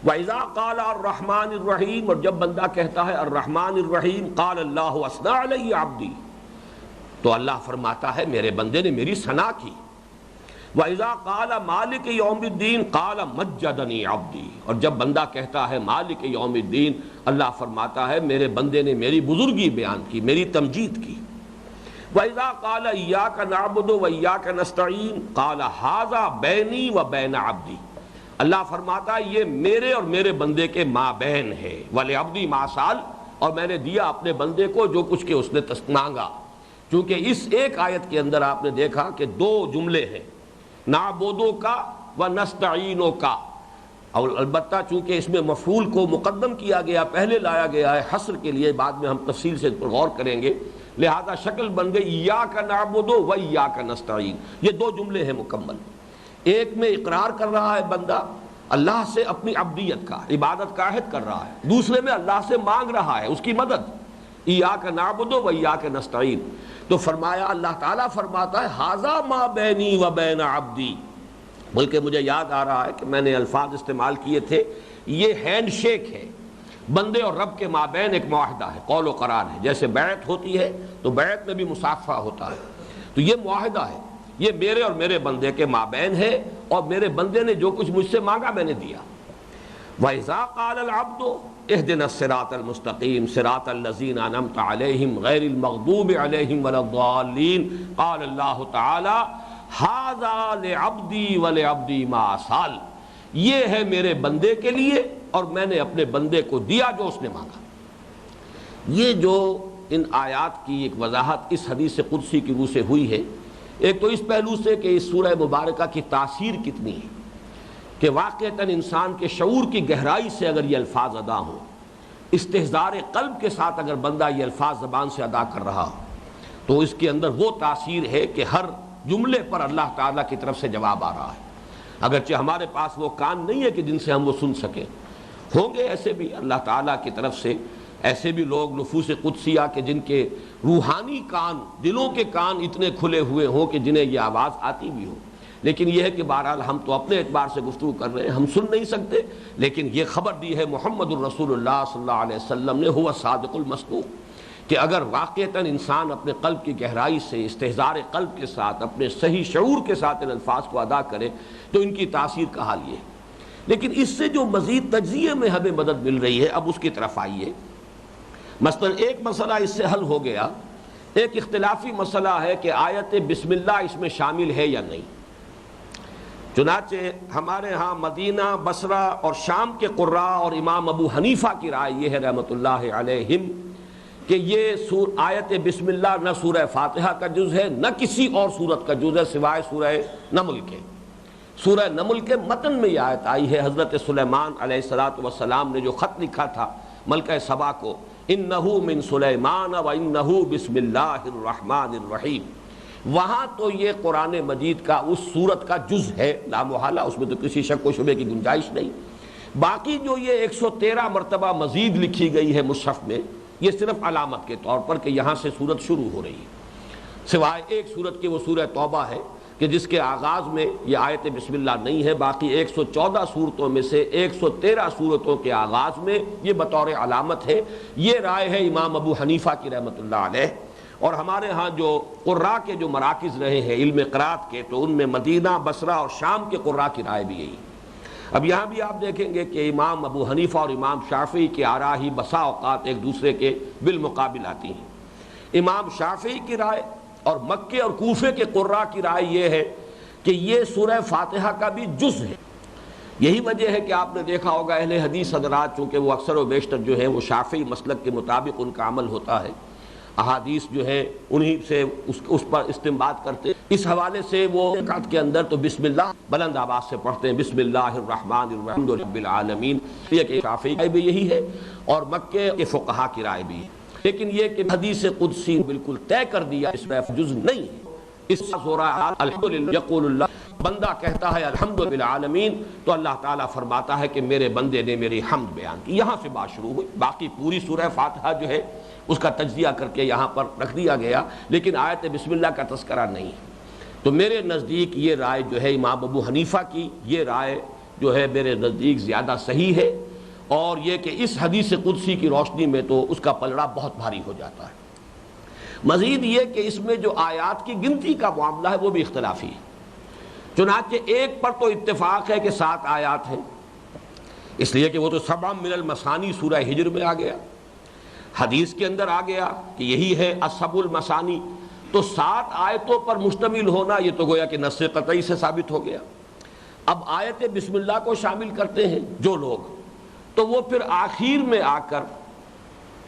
وَإِذَا قَالَ الرَّحْمَنِ الرَّحِيمِ، اور جب بندہ کہتا ہے الرحمن الرحیم، قال اللہ اثنى علی عبدی، تو اللہ فرماتا ہے میرے بندے نے میری ثنا کی۔ وَإِذَا قَالَ مَالِكِ يَوْمِ الدِّينِ قَالَ مَجَّدَنِي عَبْدِي، اور جب بندہ کہتا ہے مالک یوم الدین، اللہ فرماتا ہے میرے بندے نے میری بزرگی بیان کی، میری تمجید کی۔ وَإِذَا قَالَ إِيَّاكَ نَعْبُدُ وَإِيَّاكَ نَسْتَعِينُ قَالَ هَذَا بَيْنِي وَبَيْنَ عَبْدِي، اللہ فرماتا ہے یہ میرے اور میرے بندے کے مابین ہے۔ وَلِعَبْدِي مَا سَأَلَ، اور میں نے دیا اپنے بندے کو جو کچھ کہ اس نے مانگا۔ چونکہ اس ایک آیت کے اندر آپ نے دیکھا کہ دو جملے ہیں، نعبدو کا و نستعینو کا، اور البتہ چونکہ اس میں مفعول کو مقدم کیا گیا، پہلے لایا گیا ہے حصر کے لیے، بعد میں ہم تفصیل سے غور کریں گے، لہذا شکل بن گئی ایاک نعبدو و ایاک نستعین، یہ دو جملے ہیں مکمل۔ ایک میں اقرار کر رہا ہے بندہ اللہ سے اپنی عبدیت کا، عبادت کا عہد کر رہا ہے، دوسرے میں اللہ سے مانگ رہا ہے اس کی مدد، ایاک نعبد و ایاک نستعین، تو فرمایا اللہ تعالیٰ فرماتا ہے ھذا ما بینی و بین عبدی، بلکہ مجھے یاد آ رہا ہے کہ میں نے الفاظ استعمال کیے تھے، یہ ہینڈ شیک ہے، بندے اور رب کے مابین ایک معاہدہ ہے، قول و قرار ہے، جیسے بیعت ہوتی ہے تو بیعت میں بھی مصافحہ ہوتا ہے، تو یہ معاہدہ ہے، یہ میرے اور میرے بندے کے مابین ہے، اور میرے بندے نے جو کچھ مجھ سے مانگا میں نے دیا۔ وَإِذَا قَالَ الْعَبْدُ اهْدِنَا الصِّرَاطَ الْمُسْتَقِيمَ صِرَاطَ الَّذِينَ أَنْعَمْتَ عَلَيْهِمْ غَيْرِ الْمَغْضُوبِ عَلَيْهِمْ وَلَا الضَّالِّينَ قَالَ اللَّهُ تَعَالَى هَذَا لِعَبْدِي وَلِعَبْدِي مَا سَأَلَ، یہ ہے میرے بندے کے لیے اور میں نے اپنے بندے کو دیا جو اس نے مانگا۔ یہ جو ان آیات کی ایک وضاحت اس حدیث قدسی کی روح سے ہوئی ہے، ایک تو اس پہلو سے کہ اس سورہ مبارکہ کی تاثیر کتنی ہے، کہ واقعتاً انسان کے شعور کی گہرائی سے اگر یہ الفاظ ادا ہوں، استحضار قلب کے ساتھ اگر بندہ یہ الفاظ زبان سے ادا کر رہا ہو، تو اس کے اندر وہ تاثیر ہے کہ ہر جملے پر اللہ تعالیٰ کی طرف سے جواب آ رہا ہے، اگرچہ ہمارے پاس وہ کان نہیں ہے کہ جن سے ہم وہ سن سکیں۔ ہوں گے ایسے بھی اللہ تعالیٰ کی طرف سے ایسے بھی لوگ نفوس قدسیہ کے جن کے روحانی کان، دلوں کے کان اتنے کھلے ہوئے ہوں کہ جنہیں یہ آواز آتی بھی ہو، لیکن یہ ہے کہ بہرحال ہم تو اپنے اعتبار سے گفتگو کر رہے ہیں، ہم سن نہیں سکتے، لیکن یہ خبر دی ہے محمد الرسول اللہ صلی اللہ علیہ وسلم نے، ہوا صادق المصدوق، کہ اگر واقعتاً انسان اپنے قلب کی گہرائی سے استحضار قلب کے ساتھ اپنے صحیح شعور کے ساتھ ان الفاظ کو ادا کرے تو ان کی تاثیر کا حال یہ ہے۔ لیکن اس سے جو مزید تجزیے میں ہمیں مدد مل رہی ہے، اب اس کی طرف آئیے۔ مثلا ایک مسئلہ اس سے حل ہو گیا، ایک اختلافی مسئلہ ہے کہ آیت بسم اللہ اس میں شامل ہے یا نہیں۔ چنانچہ ہمارے ہاں مدینہ، بصرہ اور شام کے قراء اور امام ابو حنیفہ کی رائے یہ ہے رحمۃ اللہ علیہم کہ یہ آیت بسم اللہ نہ سورہ فاتحہ کا جز ہے، نہ کسی اور سورت کا جز ہے سوائے سورہ نمل کے۔ سورہ نمل کے متن میں یہ آیت آئی ہے، حضرت سلیمان علیہ السلام نے جو خط لکھا تھا ملکہ سبا کو، انہو من سلیمان و انہو بسم اللہ الرحمن الرحیم، وہاں تو یہ قرآن مجید کا اس سورت کا جز ہے لا محالہ، اس میں تو کسی شک و شبے کی گنجائش نہیں۔ باقی جو یہ 113 مرتبہ مزید لکھی گئی ہے مصحف میں، یہ صرف علامت کے طور پر کہ یہاں سے سورت شروع ہو رہی ہے، سوائے ایک سورت کے وہ سورہ توبہ ہے کہ جس کے آغاز میں یہ آیت بسم اللہ نہیں ہے، باقی 114 سورتوں میں سے 113 سورتوں کے آغاز میں یہ بطور علامت ہے۔ یہ رائے ہے امام ابو حنیفہ کی رحمۃ اللہ علیہ، اور ہمارے ہاں جو قراء کے جو مراکز رہے ہیں علم قرات کے، تو ان میں مدینہ، بصرہ اور شام کے قراء کی رائے بھی یہی۔ اب یہاں بھی آپ دیکھیں گے کہ امام ابو حنیفہ اور امام شافعی کی آراء ہی بسا اوقات ایک دوسرے کے بالمقابل آتی ہیں۔ امام شافعی کی رائے اور مکے اور کوفے کے قراء کی رائے یہ ہے کہ یہ سورہ فاتحہ کا بھی جز ہے۔ یہی وجہ ہے کہ آپ نے دیکھا ہوگا اہل حدیث حضرات چونکہ وہ اکثر و بیشتر جو ہے وہ شافعی مسلک کے مطابق ان کا عمل ہوتا ہے، احادیث جو ہے انہی سے اس پر استنباط کرتے، اس حوالے سے وہ رکعت کے اندر تو بسم اللہ بلند آواز سے پڑھتے ہیں، بسم اللہ الرحمن الرحیم رب العالمین، یہ کہ شافعی کی بھی یہی ہے اور مکے کے فقہا کی رائے بھی ہے۔ لیکن یہ کہ حدیث قدسی بالکل طے کر دیا اس میں جز نہیں ہے، اس ہو رہا ہے الحمدللہ یقول اللہ، بندہ کہتا ہے الحمد للعالمین تو اللہ تعالیٰ فرماتا ہے کہ میرے بندے نے میری حمد بیان کی۔ یہاں سے بات شروع ہوئی، باقی پوری سورہ فاتحہ جو ہے اس کا تجزیہ کر کے یہاں پر رکھ دیا گیا، لیکن آیت بسم اللہ کا تذکرہ نہیں۔ تو میرے نزدیک یہ رائے جو ہے امام ابو حنیفہ کی، یہ رائے جو ہے میرے نزدیک زیادہ صحیح ہے، اور یہ کہ اس حدیث قدسی کی روشنی میں تو اس کا پلڑا بہت بھاری ہو جاتا ہے۔ مزید یہ کہ اس میں جو آیات کی گنتی کا معاملہ ہے وہ بھی اختلافی ہے، چنانچہ ایک پر تو اتفاق ہے کہ 7 آیات ہیں، اس لیے کہ وہ تو سبع من المثانی سورہ ہجر میں آ گیا، حدیث کے اندر آ گیا کہ یہی ہے السبع المثانی، تو 7 آیتوں پر مشتمل ہونا یہ تو گویا کہ نص قطعی سے ثابت ہو گیا۔ اب آیت بسم اللہ کو شامل کرتے ہیں جو لوگ، تو وہ پھر آخر میں آ کر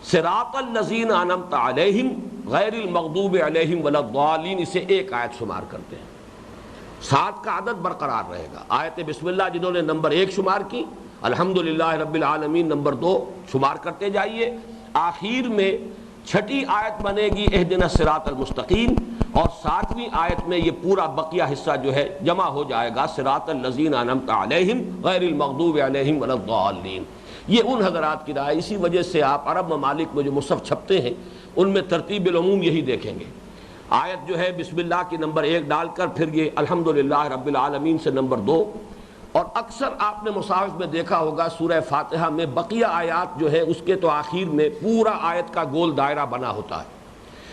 صراط الذین انعمت علیہم غیر المغضوب علیہم ولا الضالین اسے ایک آیت شمار کرتے ہیں، 7 کا عدد برقرار رہے گا۔ آیت بسم اللہ جنہوں نے نمبر 1 شمار کی، الحمدللہ رب العالمین نمبر 2 شمار کرتے جائیے، آخر میں 6ٹھی آیت بنے گی اہدنا الصراط المستقیم، اور 7ویں آیت میں یہ پورا بقیہ حصہ جو ہے جمع ہو جائے گا صراط الذین انعمت علیہم غیر المغضوب علیہم ولا الضالین۔ یہ ان حضرات کی رائے. اسی وجہ سے آپ عرب ممالک میں جو مصحف چھپتے ہیں ان میں ترتیب العموم یہی دیکھیں گے. آیت جو ہے بسم اللہ کی نمبر 1 ڈال کر پھر یہ الحمدللہ رب العالمین سے نمبر 2. اور اکثر آپ نے مصاحف میں دیکھا ہوگا سورہ فاتحہ میں بقیہ آیات جو ہے اس کے تو آخر میں پورا آیت کا گول دائرہ بنا ہوتا ہے،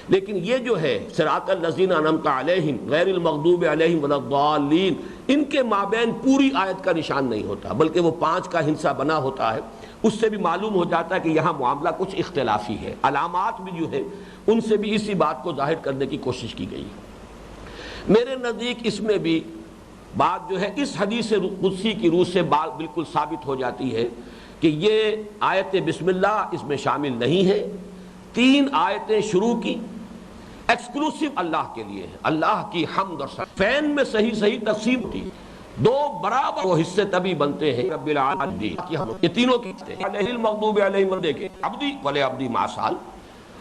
لیکن یہ جو ہے صراط الذین انعمت علیہم غیر المغضوب علیہم ولا الضالین، ان کے مابین پوری آیت کا نشان نہیں ہوتا، بلکہ وہ 5 کا ہندسہ بنا ہوتا ہے. اس سے بھی معلوم ہو جاتا ہے کہ یہاں معاملہ کچھ اختلافی ہے. علامات بھی جو ہے ان سے بھی اسی بات کو ظاہر کرنے کی کوشش کی گئی ہے. میرے نزدیک اس میں بھی بات جو ہے اس حدیث قدسی کی روح سے بات بالکل ثابت ہو جاتی ہے کہ یہ آیت بسم اللہ اس میں شامل نہیں ہے. 3 آیتیں شروع کی ایکسکلوسیو اللہ کے لیے ہے، اللہ کی حمد اور فین میں صحیح تقسیم تھی. 2 برابر وہ حصے تبھی بنتے ہیں رب العالمین، یہ تینوں کی المغضوب علیہم دیکھیں عبدی ولے عبدی معصال،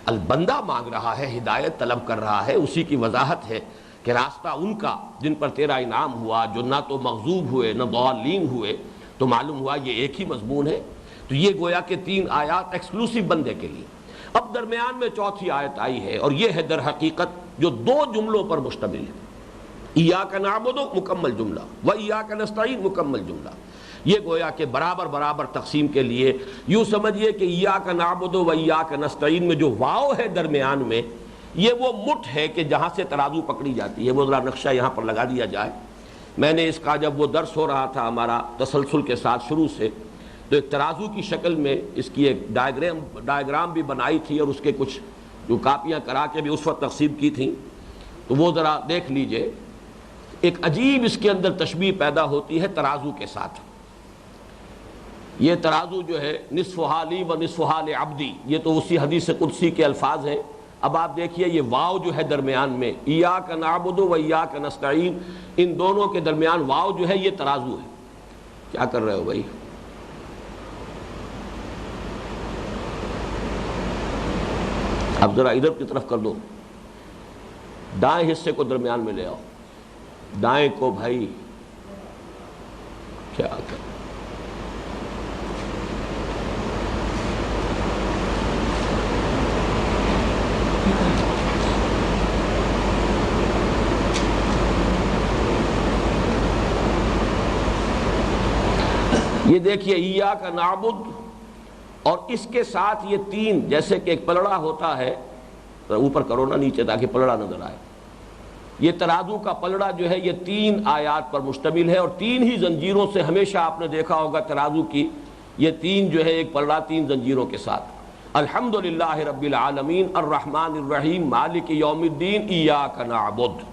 البندہ مانگ رہا ہے، ہدایت طلب کر رہا ہے، اسی کی وضاحت ہے کہ راستہ ان کا جن پر تیرا انعام ہوا، جو نہ تو مغضوب ہوئے نہ ضالین ہوئے. تو معلوم ہوا یہ ایک ہی مضمون ہے. تو یہ گویا کہ 3 آیات ایکسکلوسیو بندے کے لیے. اب درمیان میں چوتھی آیت آئی ہے اور یہ ہے در حقیقت جو 2 جملوں پر مشتمل ہے. ایاک نعبد مکمل جملہ و ایاک نستعین مکمل جملہ. یہ گویا کہ برابر تقسیم کے لیے یوں سمجھیے کہ ایاک نعبد و ایاک نستعین میں جو واو ہے درمیان میں، یہ وہ مٹھ ہے کہ جہاں سے ترازو پکڑی جاتی ہے. وہ ذرا نقشہ یہاں پر لگا دیا جائے. میں نے اس کا جب وہ درس ہو رہا تھا ہمارا تسلسل کے ساتھ شروع سے، تو ایک ترازو کی شکل میں اس کی ایک ڈائیگرام بھی بنائی تھی اور اس کے کچھ جو کاپیاں کرا کے بھی اس وقت تقسیم کی تھیں. تو وہ ذرا دیکھ لیجئے. ایک عجیب اس کے اندر تشبیہ پیدا ہوتی ہے ترازو کے ساتھ. یہ ترازو جو ہے نصف حالی و نصف حال عبدی، یہ تو اسی حدیث قدسی کے الفاظ ہیں. اب آپ دیکھیے یہ واو جو ہے درمیان میں، ایاک نعبد و ایاک نستعین، ان دونوں کے درمیان واو جو ہے یہ ترازو ہے. کیا کر رہے ہو بھائی؟ اب ذرا ادھر کی طرف کر دو، دائیں حصے کو درمیان میں لے آؤ، دائیں کو بھائی. کیا کر یہ دیکھیے ایاک نعبد اور اس کے ساتھ یہ 3 جیسے کہ ایک پلڑا ہوتا ہے، اوپر کرو نا نیچے تاکہ پلڑا نظر آئے. یہ ترازو کا پلڑا جو ہے یہ 3 آیات پر مشتمل ہے اور 3 ہی زنجیروں سے. ہمیشہ آپ نے دیکھا ہوگا ترازو کی یہ 3 جو ہے ایک پلڑا 3 زنجیروں کے ساتھ. الحمدللہ رب العالمین الرحمن الرحیم مالک یوم الدین ایاک نعبد.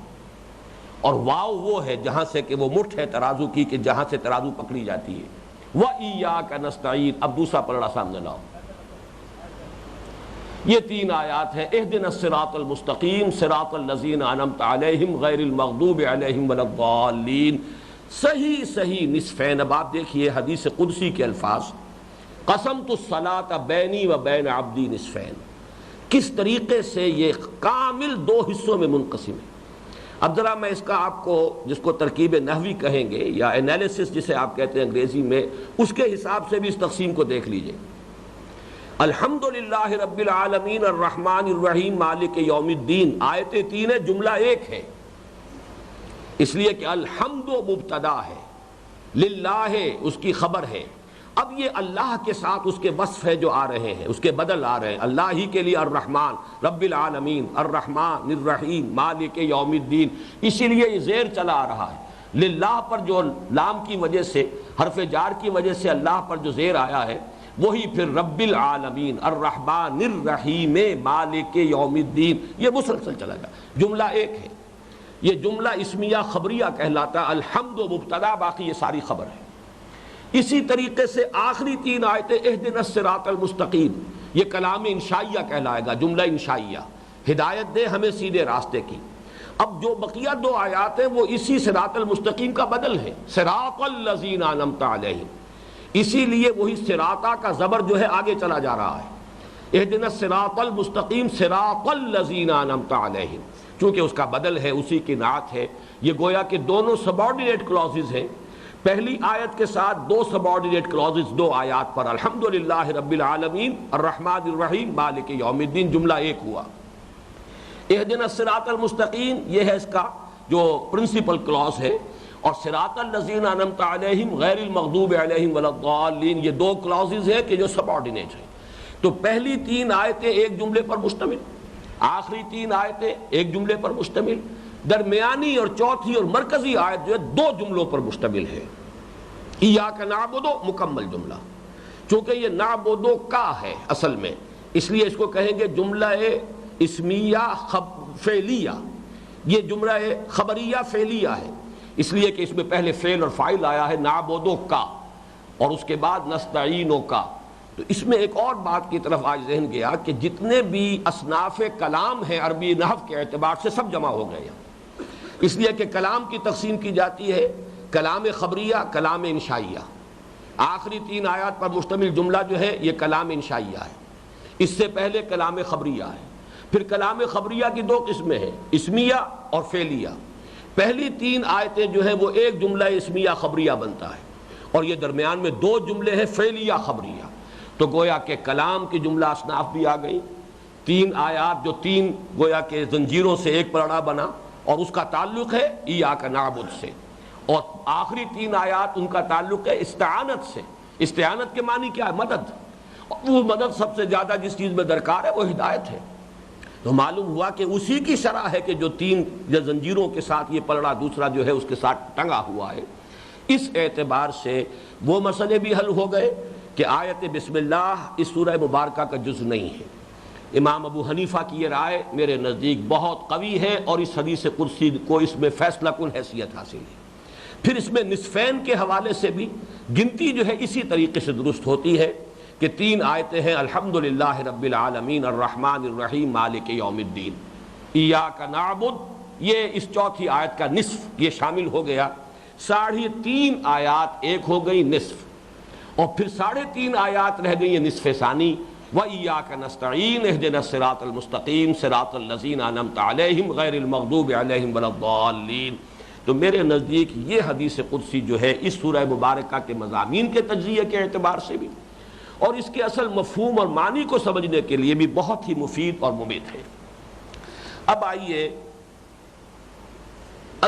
اور واو وہ ہے جہاں سے کہ وہ مٹھ ہے ترازو کی کہ جہاں سے ترازو پکڑی جاتی ہے. وَإِيَّاكَ نَسْتَعِينُ. اب دوسرا پلڑا سامنے لاؤ. یہ 3 آیات ہیں. اهْدِنَا الصِّرَاطَ الْمُسْتَقِيمَ صِرَاطَ الَّذِينَ أَنْعَمْتَ عَلَيْهِمْ غَيْرِ الْمَغْضُوبِ عَلَيْهِمْ وَلَا الضَّالِّينَ. صحیح نصفین. اب آپ دیکھیے حدیث قدسی کے الفاظ، قسمت الصلاۃ بینی و بین عبدی نصفین. کس طریقے سے یہ کامل 2 حصوں میں منقسم ہے. اب ذرا میں اس کا آپ کو جس کو ترکیب نحوی کہیں گے یا انالیسس جسے آپ کہتے ہیں انگریزی میں، اس کے حساب سے بھی اس تقسیم کو دیکھ لیجئے. الحمدللہ رب العالمین الرحمن الرحیم مالک یوم الدین آیتیں 3 ہے، جملہ 1 ہے. اس لیے کہ الحمد مبتدا ہے، للہ اس کی خبر ہے. اب یہ اللہ کے ساتھ اس کے وصف ہے جو آ رہے ہیں، اس کے بدل آ رہے ہیں. اللہ ہی کے لیے الرحمن رب العالمین الرحمن الرحیم مالک یوم الدین، اسی لیے یہ زیر چلا آ رہا ہے. للہ پر جو لام کی وجہ سے حرف جار کی وجہ سے اللہ پر جو زیر آیا ہے، وہی پھر رب العالمین الرحمن الرحیم مالک یوم الدین، یہ مسلسل چلا گیا. جملہ 1 ہے. یہ جملہ اسمیہ خبریہ کہلاتا. الحمد مبتدا، باقی یہ ساری خبر ہے. اسی طریقے سے آخری 3 آیتیں اہدنا الصراط المستقیم، یہ کلام انشائیہ کہلائے گا، جملہ انشائیہ. ہدایت دے ہمیں سیدھے راستے کی. اب جو بقیہ 2 آیات ہیں وہ اسی صراط المستقیم کا بدل ہے. صراط الذین انعمت علیہم، اسی لیے وہی صراطہ کا زبر جو ہے آگے چلا جا رہا ہے. اہدنا الصراط المستقیم صراط الذین انعمت علیہم، چونکہ اس کا بدل ہے، اسی کی نعت ہے. یہ گویا کہ دونوں سبارڈینیٹ کلازز ہیں. پہلی آیت کے ساتھ دو سبارڈینیٹ کلوزز دو آیات پر، الحمدللہ رب العالمین الرحمن الرحیم مالک یوم الدین، جملہ ایک ہوا۔ اہدنا الصراط المستقیم یہ ہے اس کا جو پرنسپل کلوز ہے، اور صراط الذین انعمت علیہم غیر المغضوب علیہم ولا الضالین یہ دو کلوزز ہیں کہ جو سبارڈینیٹ ہیں۔ تو پہلی تین آیتیں ایک جملے پر مشتمل، آخری تین آیتیں ایک جملے پر مشتمل، درمیانی اور چوتھی اور مرکزی آیت جو ہے دو جملوں پر مشتمل ہے۔ ایاک نعبد مکمل جملہ، چونکہ یہ نعبد کا ہے اصل میں، اس لیے اس کو کہیں گے جملہ اسمیہ فعلیہ، یہ جملہ خبریہ فعلیہ ہے، اس لیے کہ اس میں پہلے فعل اور فاعل آیا ہے نعبد کا، اور اس کے بعد نستعین کا۔ تو اس میں ایک اور بات کی طرف آج ذہن گیا کہ جتنے بھی اصناف کلام ہیں عربی نحو کے اعتبار سے سب جمع ہو گئے ہیں، اس لیے کہ کلام کی تقسیم کی جاتی ہے کلام خبریہ، کلام انشائیہ۔ آخری تین آیات پر مشتمل جملہ جو ہے یہ کلام انشائیہ ہے، اس سے پہلے کلام خبریہ ہے۔ پھر کلام خبریہ کی دو قسمیں ہیں، اسمیہ اور فعلیہ۔ پہلی تین آیتیں جو ہیں وہ ایک جملہ اسمیہ خبریہ بنتا ہے، اور یہ درمیان میں دو جملے ہیں فعلیہ خبریہ۔ تو گویا کہ کلام کی جملہ اصناف بھی آ گئی، تین آیات جو تین گویا کہ زنجیروں سے ایک پلڑا بنا، اور اس کا تعلق ہے ایاک نعبد سے، اور آخری تین آیات ان کا تعلق ہے استعانت سے۔ استعانت کے معنی کیا ہے؟ مدد، اور وہ مدد سب سے زیادہ جس چیز میں درکار ہے وہ ہدایت ہے۔ تو معلوم ہوا کہ اسی کی شرح ہے کہ جو تین زنجیروں کے ساتھ یہ پلڑا دوسرا جو ہے اس کے ساتھ ٹنگا ہوا ہے۔ اس اعتبار سے وہ مسئلے بھی حل ہو گئے کہ آیت بسم اللہ اس سورہ مبارکہ کا جز نہیں ہے۔ امام ابو حنیفہ کی یہ رائے میرے نزدیک بہت قوی ہے، اور اس حدیث قدسی کو اس میں فیصلہ کن حیثیت حاصل ہے۔ پھر اس میں نصفین کے حوالے سے بھی گنتی جو ہے اسی طریقے سے درست ہوتی ہے کہ تین آیتیں ہیں الحمدللہ رب العالمین الرحمن الرحیم مالک یوم الدین، ایاک نعبد یہ اس چوتھی آیت کا نصف یہ شامل ہو گیا، 3.5 آیات ایک ہو گئی نصف، اور پھر 3.5 آیات رہ گئی نصف ثانی، وَإِيَّاكَ نَسْتَعِينُ اهْدِنَا الصِّرَاطَ الْمُسْتَقِيمَ صِرَاطَ الَّذِينَ أَنْعَمْتَ عَلَيْهِمْ غَيْرِ الْمَغْضُوبِ عَلَيْهِمْ وَلَا الضَّالِّينَ۔ تو میرے نزدیک یہ حدیث قدسی جو ہے اس سورہ مبارکہ کے مضامین کے تجزیے کے اعتبار سے بھی، اور اس کے اصل مفہوم اور معنی کو سمجھنے کے لیے بھی بہت ہی مفید اور مفید ہے۔ اب آئیے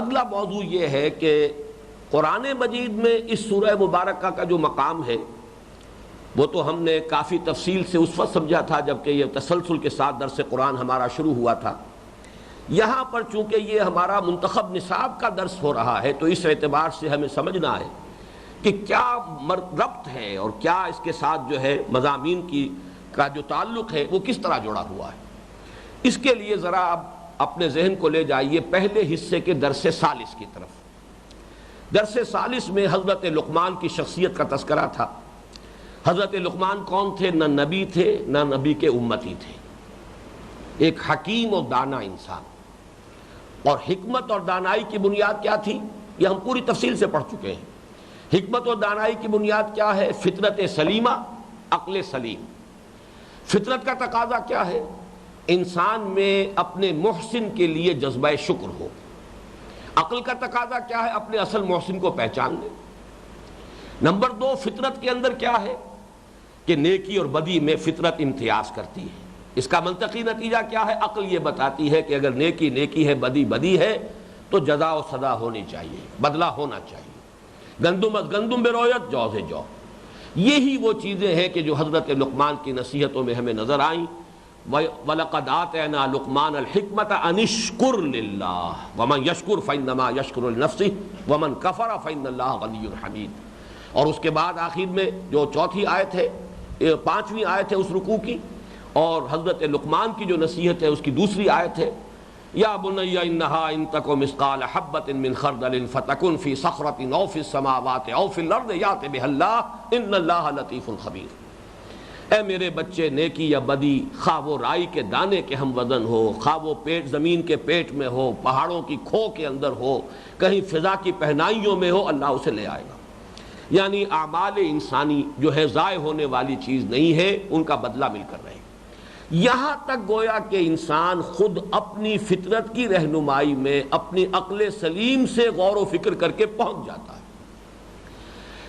اگلا موضوع یہ ہے کہ قرآن مجید میں اس سورہ مبارکہ کا جو مقام ہے وہ تو ہم نے کافی تفصیل سے اس وقت سمجھا تھا جبکہ یہ تسلسل کے ساتھ درس قرآن ہمارا شروع ہوا تھا۔ یہاں پر چونکہ یہ ہمارا منتخب نصاب کا درس ہو رہا ہے تو اس اعتبار سے ہمیں سمجھنا ہے کہ کیا ربط ہے اور کیا اس کے ساتھ جو ہے مضامین کا جو تعلق ہے وہ کس طرح جڑا ہوا ہے۔ اس کے لیے ذرا اب اپنے ذہن کو لے جائیے پہلے حصے کے درس ثالث کی طرف۔ درس ثالث میں حضرت لقمان کی شخصیت کا تذکرہ تھا۔ حضرت لقمان کون تھے؟ نہ نبی تھے نہ نبی کے امتی تھے، ایک حکیم اور دانا انسان۔ اور حکمت اور دانائی کی بنیاد کیا تھی یہ ہم پوری تفصیل سے پڑھ چکے ہیں۔ حکمت اور دانائی کی بنیاد کیا ہے؟ فطرت سلیمہ، عقل سلیم۔ فطرت کا تقاضا کیا ہے؟ انسان میں اپنے محسن کے لیے جذبہ شکر ہو۔ عقل کا تقاضا کیا ہے؟ اپنے اصل محسن کو پہچان لے۔ نمبر 2، فطرت کے اندر کیا ہے کہ نیکی اور بدی میں فطرت امتیاز کرتی ہے۔ اس کا منطقی نتیجہ کیا ہے؟ عقل یہ بتاتی ہے کہ اگر نیکی نیکی ہے، بدی بدی ہے تو جزا و سزا ہونی چاہیے، بدلہ ہونا چاہیے۔ گندم از گندم برویت، جو سے جو۔ یہی وہ چیزیں ہیں کہ جو حضرت لقمان کی نصیحتوں میں ہمیں نظر آئیں۔ وَلَقَدْ آتَيْنَا لُقْمَانَ الْحِكْمَةَ أَنِ اشْكُرْ لِلَّهِ وَمَنْ يَشْكُرْ فَإِنَّمَا يَشْكُرُ لِنَفْسِهِ وَمَنْ كَفَرَ فَإِنَّ اللَّهَ غَنِيٌّ حَمِيدٌ۔ اور اس کے بعد آخر میں جو چوتھی آیت ہے، 5ویں آیت ہے اس رکوع کی، اور حضرت لقمان کی جو نصیحت ہے اس کی دوسری آیت ہے، یا بنی انہا ان تک مثقال حبۃ من خردل فتکن فی صخرۃ او فی السماوات او فی الارض یأت بها اللہ ان اللہ لطیف خبیر۔ اے میرے بچے، نیکی یا بدی خواہ وہ رائی کے دانے کے ہم وزن ہو، خواہ وہ پیٹ زمین کے پیٹ میں ہو، پہاڑوں کی کھو کے اندر ہو، کہیں فضا کی پہنائیوں میں ہو، اللہ اسے لے آئے گا۔ یعنی اعمال انسانی جو ہے ضائع ہونے والی چیز نہیں ہے، ان کا بدلہ مل کر رہے گا۔ یہاں تک گویا کہ انسان خود اپنی فطرت کی رہنمائی میں اپنی عقل سلیم سے غور و فکر کر کے پہنچ جاتا ہے۔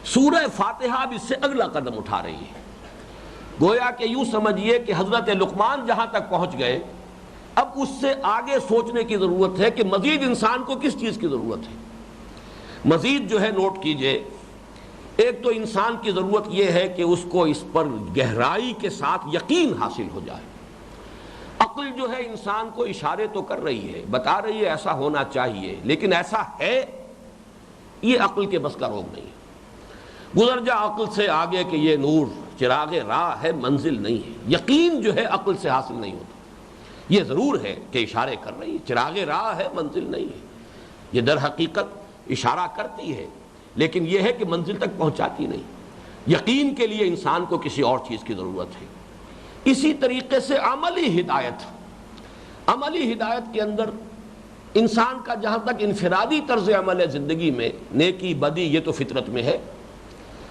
سورہ فاتحہ بھی اس سے اگلا قدم اٹھا رہی ہے. گویا کہ یوں سمجھیے کہ حضرت لقمان جہاں تک پہنچ گئے، اب اس سے آگے سوچنے کی ضرورت ہے کہ مزید انسان کو کس چیز کی ضرورت ہے. مزید جو ہے نوٹ کیجئے، ایک تو انسان کی ضرورت یہ ہے کہ اس کو اس پر گہرائی کے ساتھ یقین حاصل ہو جائے. عقل جو ہے انسان کو اشارے تو کر رہی ہے، بتا رہی ہے ایسا ہونا چاہیے، لیکن ایسا ہے یہ عقل کے بس کا روگ نہیں ہے. گزر جا عقل سے آگے کہ یہ نور چراغ راہ ہے، منزل نہیں ہے. یقین جو ہے عقل سے حاصل نہیں ہوتا. یہ ضرور ہے کہ اشارے کر رہی ہے، چراغ راہ ہے، منزل نہیں ہے. یہ در حقیقت اشارہ کرتی ہے، لیکن یہ ہے کہ منزل تک پہنچاتی نہیں. یقین کے لیے انسان کو کسی اور چیز کی ضرورت ہے. اسی طریقے سے عملی ہدایت کے اندر انسان کا جہاں تک انفرادی طرز عمل ہے زندگی میں، نیکی بدی، یہ تو فطرت میں ہے.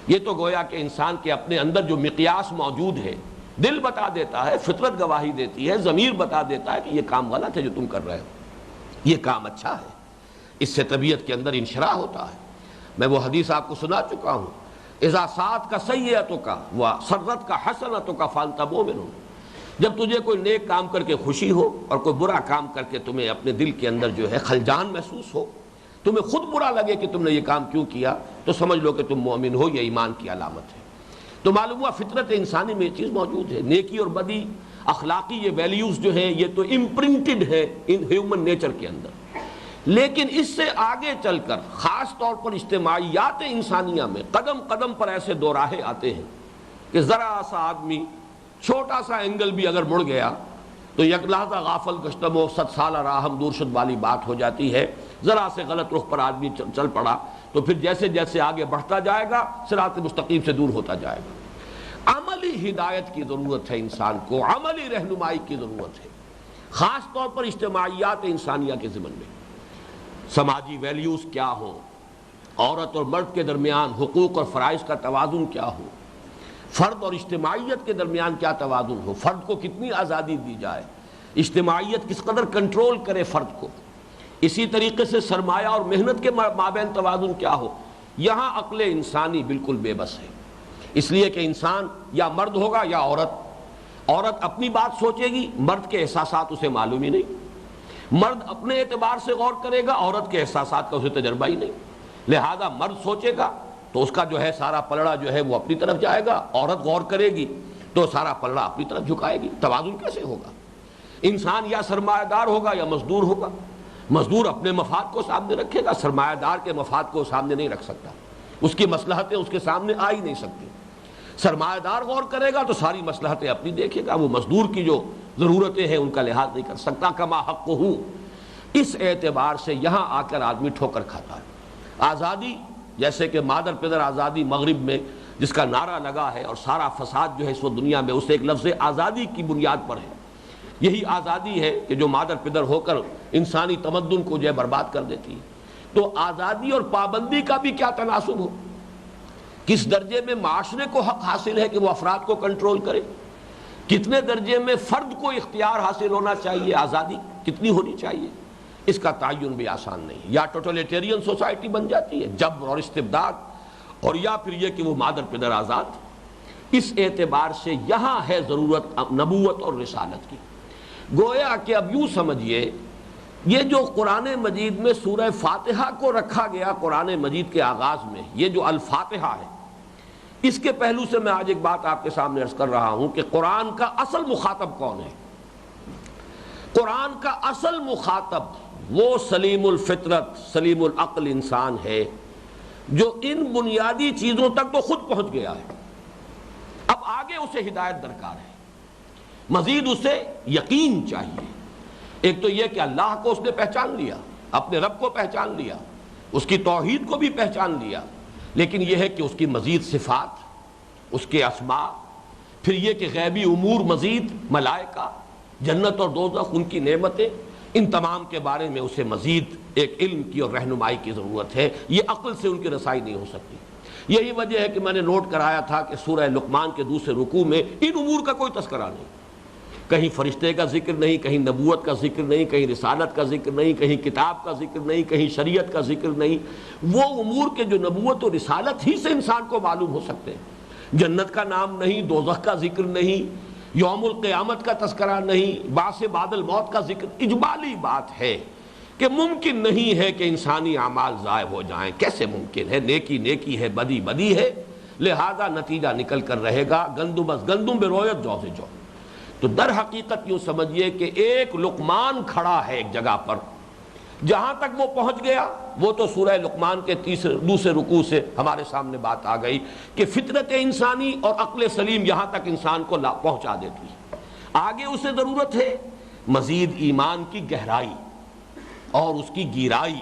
یہ تو گویا کہ انسان کے اپنے اندر جو مقیاس موجود ہے، دل بتا دیتا ہے، فطرت گواہی دیتی ہے، ضمیر بتا دیتا ہے کہ یہ کام غلط ہے جو تم کر رہے ہو، یہ کام اچھا ہے. اس سے طبیعت کے اندر انشراح ہوتا ہے. میں وہ حدیث آپ کو سنا چکا ہوں، اذا سات کا سیئتوں کا و سرت کا حسنتوں کا فانت مومن. جب تجھے کوئی نیک کام کر کے خوشی ہو اور کوئی برا کام کر کے تمہیں اپنے دل کے اندر جو ہے خلجان محسوس ہو، تمہیں خود برا لگے کہ تم نے یہ کام کیوں کیا، تو سمجھ لو کہ تم مومن ہو. یہ ایمان کی علامت ہے. تو معلوم ہوا فطرت انسانی میں یہ چیز موجود ہے. نیکی اور بدی، اخلاقی یہ ویلیوز جو ہیں، یہ تو امپرنٹڈ ہے ان ہیومن نیچر کے اندر. لیکن اس سے آگے چل کر خاص طور پر اجتماعیات انسانیہ میں قدم قدم پر ایسے دو راہیں آتے ہیں کہ ذرا سا آدمی چھوٹا سا اینگل بھی اگر مڑ گیا تو یک لحظہ غافل گشتم و 100 سالہ راہم دور شد والی بات ہو جاتی ہے. ذرا سے غلط رخ پر آدمی چل پڑا تو پھر جیسے جیسے آگے بڑھتا جائے گا صراط مستقیم سے دور ہوتا جائے گا. عملی ہدایت کی ضرورت ہے انسان کو، عملی رہنمائی کی ضرورت ہے، خاص طور پر اجتماعیات انسانیہ کے ضمن میں. سماجی ویلیوز کیا ہوں، عورت اور مرد کے درمیان حقوق اور فرائض کا توازن کیا ہو، فرد اور اجتماعیت کے درمیان کیا توازن ہو، فرد کو کتنی آزادی دی جائے، اجتماعیت کس قدر کنٹرول کرے فرد کو. اسی طریقے سے سرمایہ اور محنت کے مابین توازن کیا ہو. یہاں عقل انسانی بالکل بے بس ہے، اس لیے کہ انسان یا مرد ہوگا یا عورت. عورت اپنی بات سوچے گی، مرد کے احساسات اسے معلوم ہی نہیں. مرد اپنے اعتبار سے غور کرے گا، عورت کے احساسات کا اسے تجربہ ہی نہیں. لہذا مرد سوچے گا تو اس کا جو ہے سارا پلڑا جو ہے وہ اپنی طرف جائے گا، عورت غور کرے گی تو سارا پلڑا اپنی طرف جھکائے گی. توازن کیسے ہوگا؟ انسان یا سرمایہ دار ہوگا یا مزدور ہوگا. مزدور اپنے مفاد کو سامنے رکھے گا، سرمایہ دار کے مفاد کو سامنے نہیں رکھ سکتا، اس کی مصلحتیں اس کے سامنے آ ہی نہیں سکتی. سرمایہ دار غور کرے گا تو ساری مصلحتیں اپنی دیکھے گا، وہ مزدور کی جو ضرورتیں ہیں ان کا لحاظ نہیں کر سکتا. کما حق ہوں. اس اعتبار سے یہاں آ کر آدمی ٹھوکر کھاتا ہے. آزادی، جیسے کہ مادر پدر آزادی مغرب میں جس کا نعرہ لگا ہے، اور سارا فساد جو ہے اس وقت دنیا میں اس ایک لفظ آزادی کی بنیاد پر ہے. یہی آزادی ہے کہ جو مادر پدر ہو کر انسانی تمدن کو جو ہے برباد کر دیتی ہے. تو آزادی اور پابندی کا بھی کیا تناسب ہو، کس درجے میں معاشرے کو حق حاصل ہے کہ وہ افراد کو کنٹرول کرے، کتنے درجے میں فرد کو اختیار حاصل ہونا چاہیے، آزادی کتنی ہونی چاہیے، اس کا تعین بھی آسان نہیں. یا ٹوٹلیٹیرین سوسائٹی بن جاتی ہے، جبر اور استبداد، اور یا پھر یہ کہ وہ مادر پدر آزاد. اس اعتبار سے یہاں ہے ضرورت نبوت اور رسالت کی. گویا کہ اب یوں سمجھیے، یہ جو قرآن مجید میں سورہ فاتحہ کو رکھا گیا قرآن مجید کے آغاز میں، یہ جو الفاتحہ ہے، اس کے پہلو سے میں آج ایک بات آپ کے سامنے عرض کر رہا ہوں کہ قرآن کا اصل مخاطب کون ہے. قرآن کا اصل مخاطب وہ سلیم الفطرت سلیم العقل انسان ہے جو ان بنیادی چیزوں تک تو خود پہنچ گیا ہے. اب آگے اسے ہدایت درکار ہے، مزید اسے یقین چاہیے. ایک تو یہ کہ اللہ کو اس نے پہچان لیا، اپنے رب کو پہچان لیا، اس کی توحید کو بھی پہچان لیا، لیکن یہ ہے کہ اس کی مزید صفات، اس کے اسماء، پھر یہ کہ غیبی امور، مزید ملائکہ، جنت اور دوزخ، ان کی نعمتیں، ان تمام کے بارے میں اسے مزید ایک علم کی اور رہنمائی کی ضرورت ہے. یہ عقل سے ان کی رسائی نہیں ہو سکتی. یہی وجہ ہے کہ میں نے نوٹ کرایا تھا کہ سورہ لقمان کے دوسرے رکوع میں ان امور کا کوئی تذکرہ نہیں. کہیں فرشتے کا ذکر نہیں، کہیں نبوت کا ذکر نہیں، کہیں رسالت کا ذکر نہیں، کہیں کتاب کا ذکر نہیں، کہیں شریعت کا ذکر نہیں۔ وہ امور کے جو نبوت و رسالت ہی سے انسان کو معلوم ہو سکتے ہیں۔ جنت کا نام نہیں، دوزخ کا ذکر نہیں، یوم القیامت کا تذکرہ نہیں، بعث بعد الموت کا ذکر۔ اجمالی بات ہے کہ ممکن نہیں ہے کہ انسانی اعمال ضائع ہو جائیں۔ کیسے ممکن ہے؟ نیکی نیکی ہے، بدی بدی ہے، لہذا نتیجہ نکل کر رہے گا گندم از گندم برویت جو سے جو۔ تو در حقیقت یوں سمجھیے کہ ایک لقمان کھڑا ہے ایک جگہ پر، جہاں تک وہ پہنچ گیا وہ تو سورہ لقمان کے دوسرے رکوع سے ہمارے سامنے بات آ گئی کہ فطرت انسانی اور عقل سلیم یہاں تک انسان کو پہنچا دیتی ہے۔ آگے اسے ضرورت ہے مزید ایمان کی گہرائی اور اس کی گیرائی،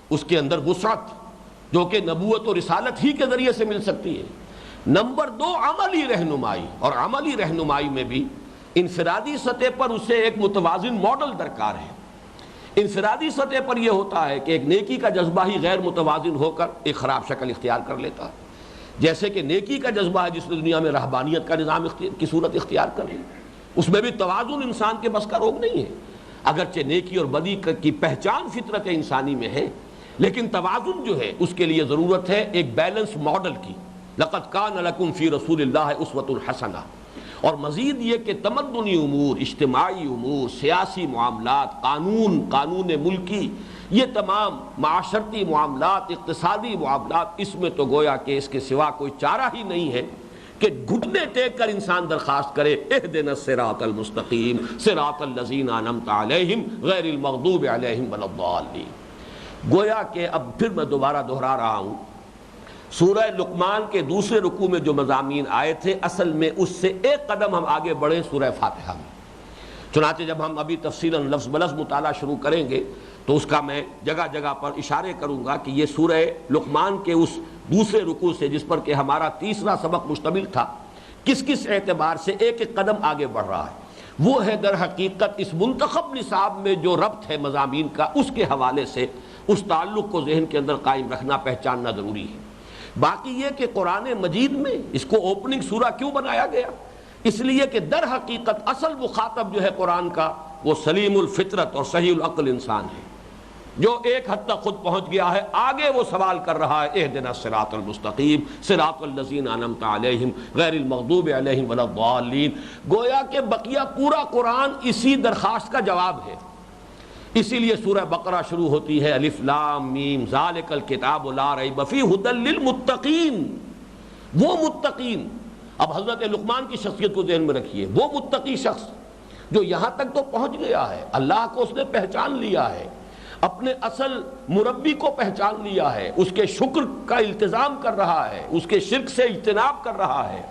اس کے اندر وسعت، جو کہ نبوت و رسالت ہی کے ذریعے سے مل سکتی ہے۔ نمبر 2 عملی رہنمائی، اور عملی رہنمائی میں بھی انفرادی سطح پر اسے ایک متوازن ماڈل درکار ہے۔ انفرادی سطح پر یہ ہوتا ہے کہ ایک نیکی کا جذبہ ہی غیر متوازن ہو کر ایک خراب شکل اختیار کر لیتا ہے، جیسے کہ نیکی کا جذبہ ہے جس نے دنیا میں رہبانیت کا نظام کی صورت اختیار کر لی، اس میں بھی توازن انسان کے بس کا روگ نہیں ہے۔ اگرچہ نیکی اور بدی کی پہچان فطرت انسانی میں ہے، لیکن توازن جو ہے اس کے لیے ضرورت ہے ایک بیلنس ماڈل کی۔ لقد کان لکم فی رسول اللہ اسوۃ حسنہ۔ اور مزید یہ کہ تمدنی امور، اجتماعی امور، سیاسی معاملات، قانون ملکی، یہ تمام معاشرتی معاملات، اقتصادی معاملات، اس میں تو گویا کہ اس کے سوا کوئی چارہ ہی نہیں ہے کہ گھٹنے ٹیک کر انسان درخواست کرے اہدنا الصراط المستقیم صراط الذین انعمت علیہم غیر المغضوب علیہم ولا الضالین۔ گویا کہ اب پھر میں دوبارہ دہرا رہا ہوں، سورہ لقمان کے دوسرے رکوع میں جو مضامین آئے تھے اصل میں اس سے ایک قدم ہم آگے بڑھے سورہ فاتحہ میں۔ چنانچہ جب ہم ابھی تفصیلاً لفظ بلفظ مطالعہ شروع کریں گے تو اس کا میں جگہ جگہ پر اشارے کروں گا کہ یہ سورہ لقمان کے اس دوسرے رکوع سے جس پر کہ ہمارا تیسرا سبق مشتمل تھا، کس کس اعتبار سے ایک ایک قدم آگے بڑھ رہا ہے۔ وہ ہے در حقیقت اس منتخب نصاب میں جو ربط ہے مضامین کا، اس کے حوالے سے اس تعلق کو ذہن کے اندر قائم رکھنا، پہچاننا ضروری ہے۔ باقی یہ کہ قرآن مجید میں اس کو اوپننگ سورہ کیوں بنایا گیا؟ اس لیے کہ در حقیقت اصل مخاطب جو ہے قرآن کا وہ سلیم الفطرت اور صحیح العقل انسان ہے، جو ایک حد تک خود پہنچ گیا ہے۔ آگے وہ سوال کر رہا ہے اہدنا الصراط المستقیم صراط الذین انعمت علیہم غیر المغضوب علیہم ولا الضالین۔ گویا کہ بقیہ پورا قرآن اسی درخواست کا جواب ہے۔ اسی لیے سورہ بقرہ شروع ہوتی ہے الف لام میم ذالک الکتاب لا ریب فیہ ھدی للمتقین۔ وہ متقین، اب حضرت لقمان کی شخصیت کو ذہن میں رکھیے، وہ متقی شخص جو یہاں تک تو پہنچ گیا ہے، اللہ کو اس نے پہچان لیا ہے، اپنے اصل مربی کو پہچان لیا ہے، اس کے شکر کا التزام کر رہا ہے، اس کے شرک سے اجتناب کر رہا ہے،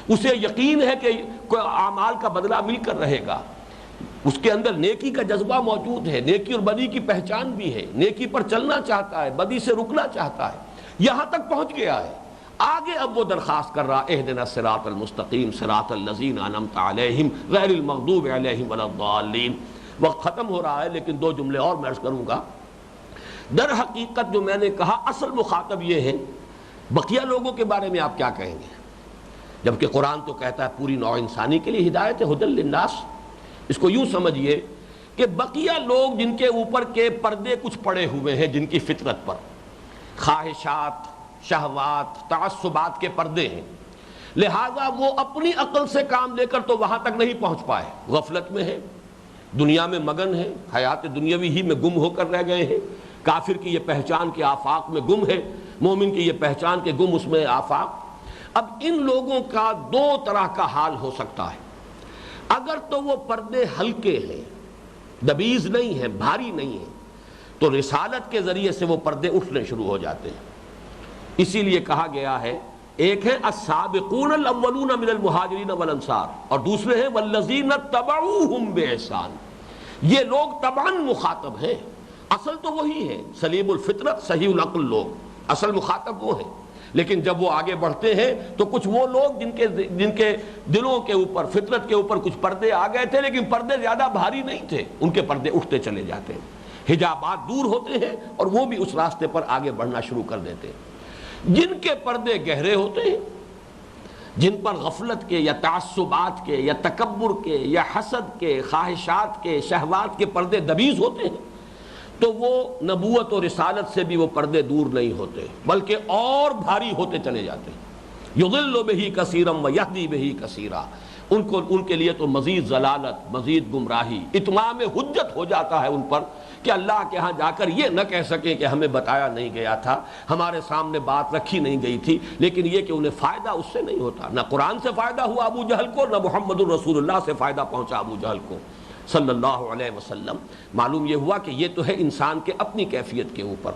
اسے یقین ہے کہ کوئی اعمال کا بدلہ مل کر رہے گا، اس کے اندر نیکی کا جذبہ موجود ہے، نیکی اور بدی کی پہچان بھی ہے، نیکی پر چلنا چاہتا ہے، بدی سے رکنا چاہتا ہے، یہاں تک پہنچ گیا ہے۔ آگے اب وہ درخواست کر رہا اہدنا الصراط المستقیم صراط الذین انعمت علیہم غیر المغضوب علیہم ولا الضالین۔ وقت ختم ہو رہا ہے لیکن 2 جملے اور میں عرض کروں گا۔ در حقیقت جو میں نے کہا اصل مخاطب یہ ہے، بقیہ لوگوں کے بارے میں آپ کیا کہیں گے؟ جبکہ قرآن تو کہتا ہے پوری نوع انسانی کے لیے ہدایت ہے، ھدی للناس۔ اس کو یوں سمجھیے کہ بقیہ لوگ جن کے اوپر کے پردے کچھ پڑے ہوئے ہیں، جن کی فطرت پر خواہشات، شہوات، تعصبات کے پردے ہیں، لہذا وہ اپنی عقل سے کام لے کر تو وہاں تک نہیں پہنچ پائے، غفلت میں ہے، دنیا میں مگن ہے، حیات دنیاوی ہی میں گم ہو کر رہ گئے ہیں۔ کافر کی یہ پہچان کے آفاق میں گم ہے، مومن کی یہ پہچان کے گم اس میں آفاق۔ اب ان لوگوں کا 2 طرح کا حال ہو سکتا ہے۔ اگر تو وہ پردے ہلکے ہیں، دبیز نہیں ہیں، بھاری نہیں ہیں، تو رسالت کے ذریعے سے وہ پردے اٹھنے شروع ہو جاتے ہیں۔ اسی لیے کہا گیا ہے، ایک ہے السابقون الاولون من المہاجرین والانصار، اور دوسرے ہیں والذین اتبعوہم باحسان۔ یہ لوگ طبعاً مخاطب ہیں، اصل تو وہی ہے، سلیم الفطرت صحیح العقل لوگ، اصل مخاطب وہ ہیں۔ لیکن جب وہ آگے بڑھتے ہیں تو کچھ وہ لوگ جن کے دلوں کے اوپر، فطرت کے اوپر کچھ پردے آ گئے تھے، لیکن پردے زیادہ بھاری نہیں تھے، ان کے پردے اٹھتے چلے جاتے ہیں، حجابات دور ہوتے ہیں اور وہ بھی اس راستے پر آگے بڑھنا شروع کر دیتے ہیں۔ جن کے پردے گہرے ہوتے ہیں، جن پر غفلت کے یا تعصبات کے یا تکبر کے یا حسد کے، خواہشات کے، شہوات کے پردے دبیز ہوتے ہیں، تو وہ نبوت اور رسالت سے بھی وہ پردے دور نہیں ہوتے، بلکہ اور بھاری ہوتے چلے جاتے ہیں۔ یضل بہ کثیرا ویہدی بہ کثیرا، ان کے لیے تو مزید ضلالت، مزید گمراہی، اتمام حجت ہو جاتا ہے ان پر کہ اللہ کے ہاں جا کر یہ نہ کہہ سکیں کہ ہمیں بتایا نہیں گیا تھا، ہمارے سامنے بات رکھی نہیں گئی تھی، لیکن یہ کہ انہیں فائدہ اس سے نہیں ہوتا۔ نہ قرآن سے فائدہ ہوا ابو جہل کو، نہ محمد الرسول اللہ سے فائدہ پہنچا ابو جہل کو صلی اللہ علیہ وسلم۔ معلوم یہ ہوا کہ یہ تو ہے انسان کے اپنی کیفیت کے اوپر۔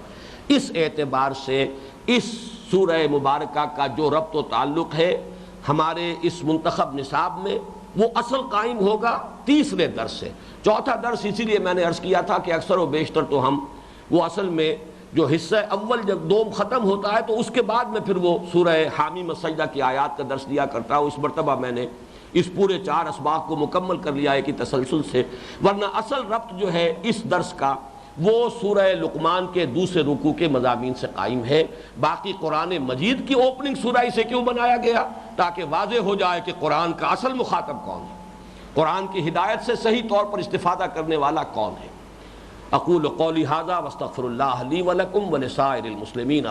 اس اعتبار سے اس سورہ مبارکہ کا جو ربط و تعلق ہے ہمارے اس منتخب نصاب میں، وہ اصل قائم ہوگا تیسرے درس سے۔ چوتھا درس اسی لیے میں نے عرض کیا تھا کہ اکثر و بیشتر تو ہم وہ اصل میں جو حصہ اول جب دوم ختم ہوتا ہے تو اس کے بعد میں پھر وہ سورہ حامیم السجدہ کی آیات کا درس دیا کرتا ہوں۔ اس مرتبہ میں نے اس پورے 4 اسباق کو مکمل کر لیا ہے کہ تسلسل سے، ورنہ اصل ربط جو ہے اس درس کا وہ سورہ لقمان کے دوسرے رکوع کے مضامین سے قائم ہے۔ باقی قرآن مجید کی اوپننگ سورہ سے کیوں بنایا گیا؟ تاکہ واضح ہو جائے کہ قرآن کا اصل مخاطب کون ہے، قرآن کی ہدایت سے صحیح طور پر استفادہ کرنے والا کون ہے۔ اقول قولی ھذا واستغفر اللہ لی ولکم ولسائر المسلمین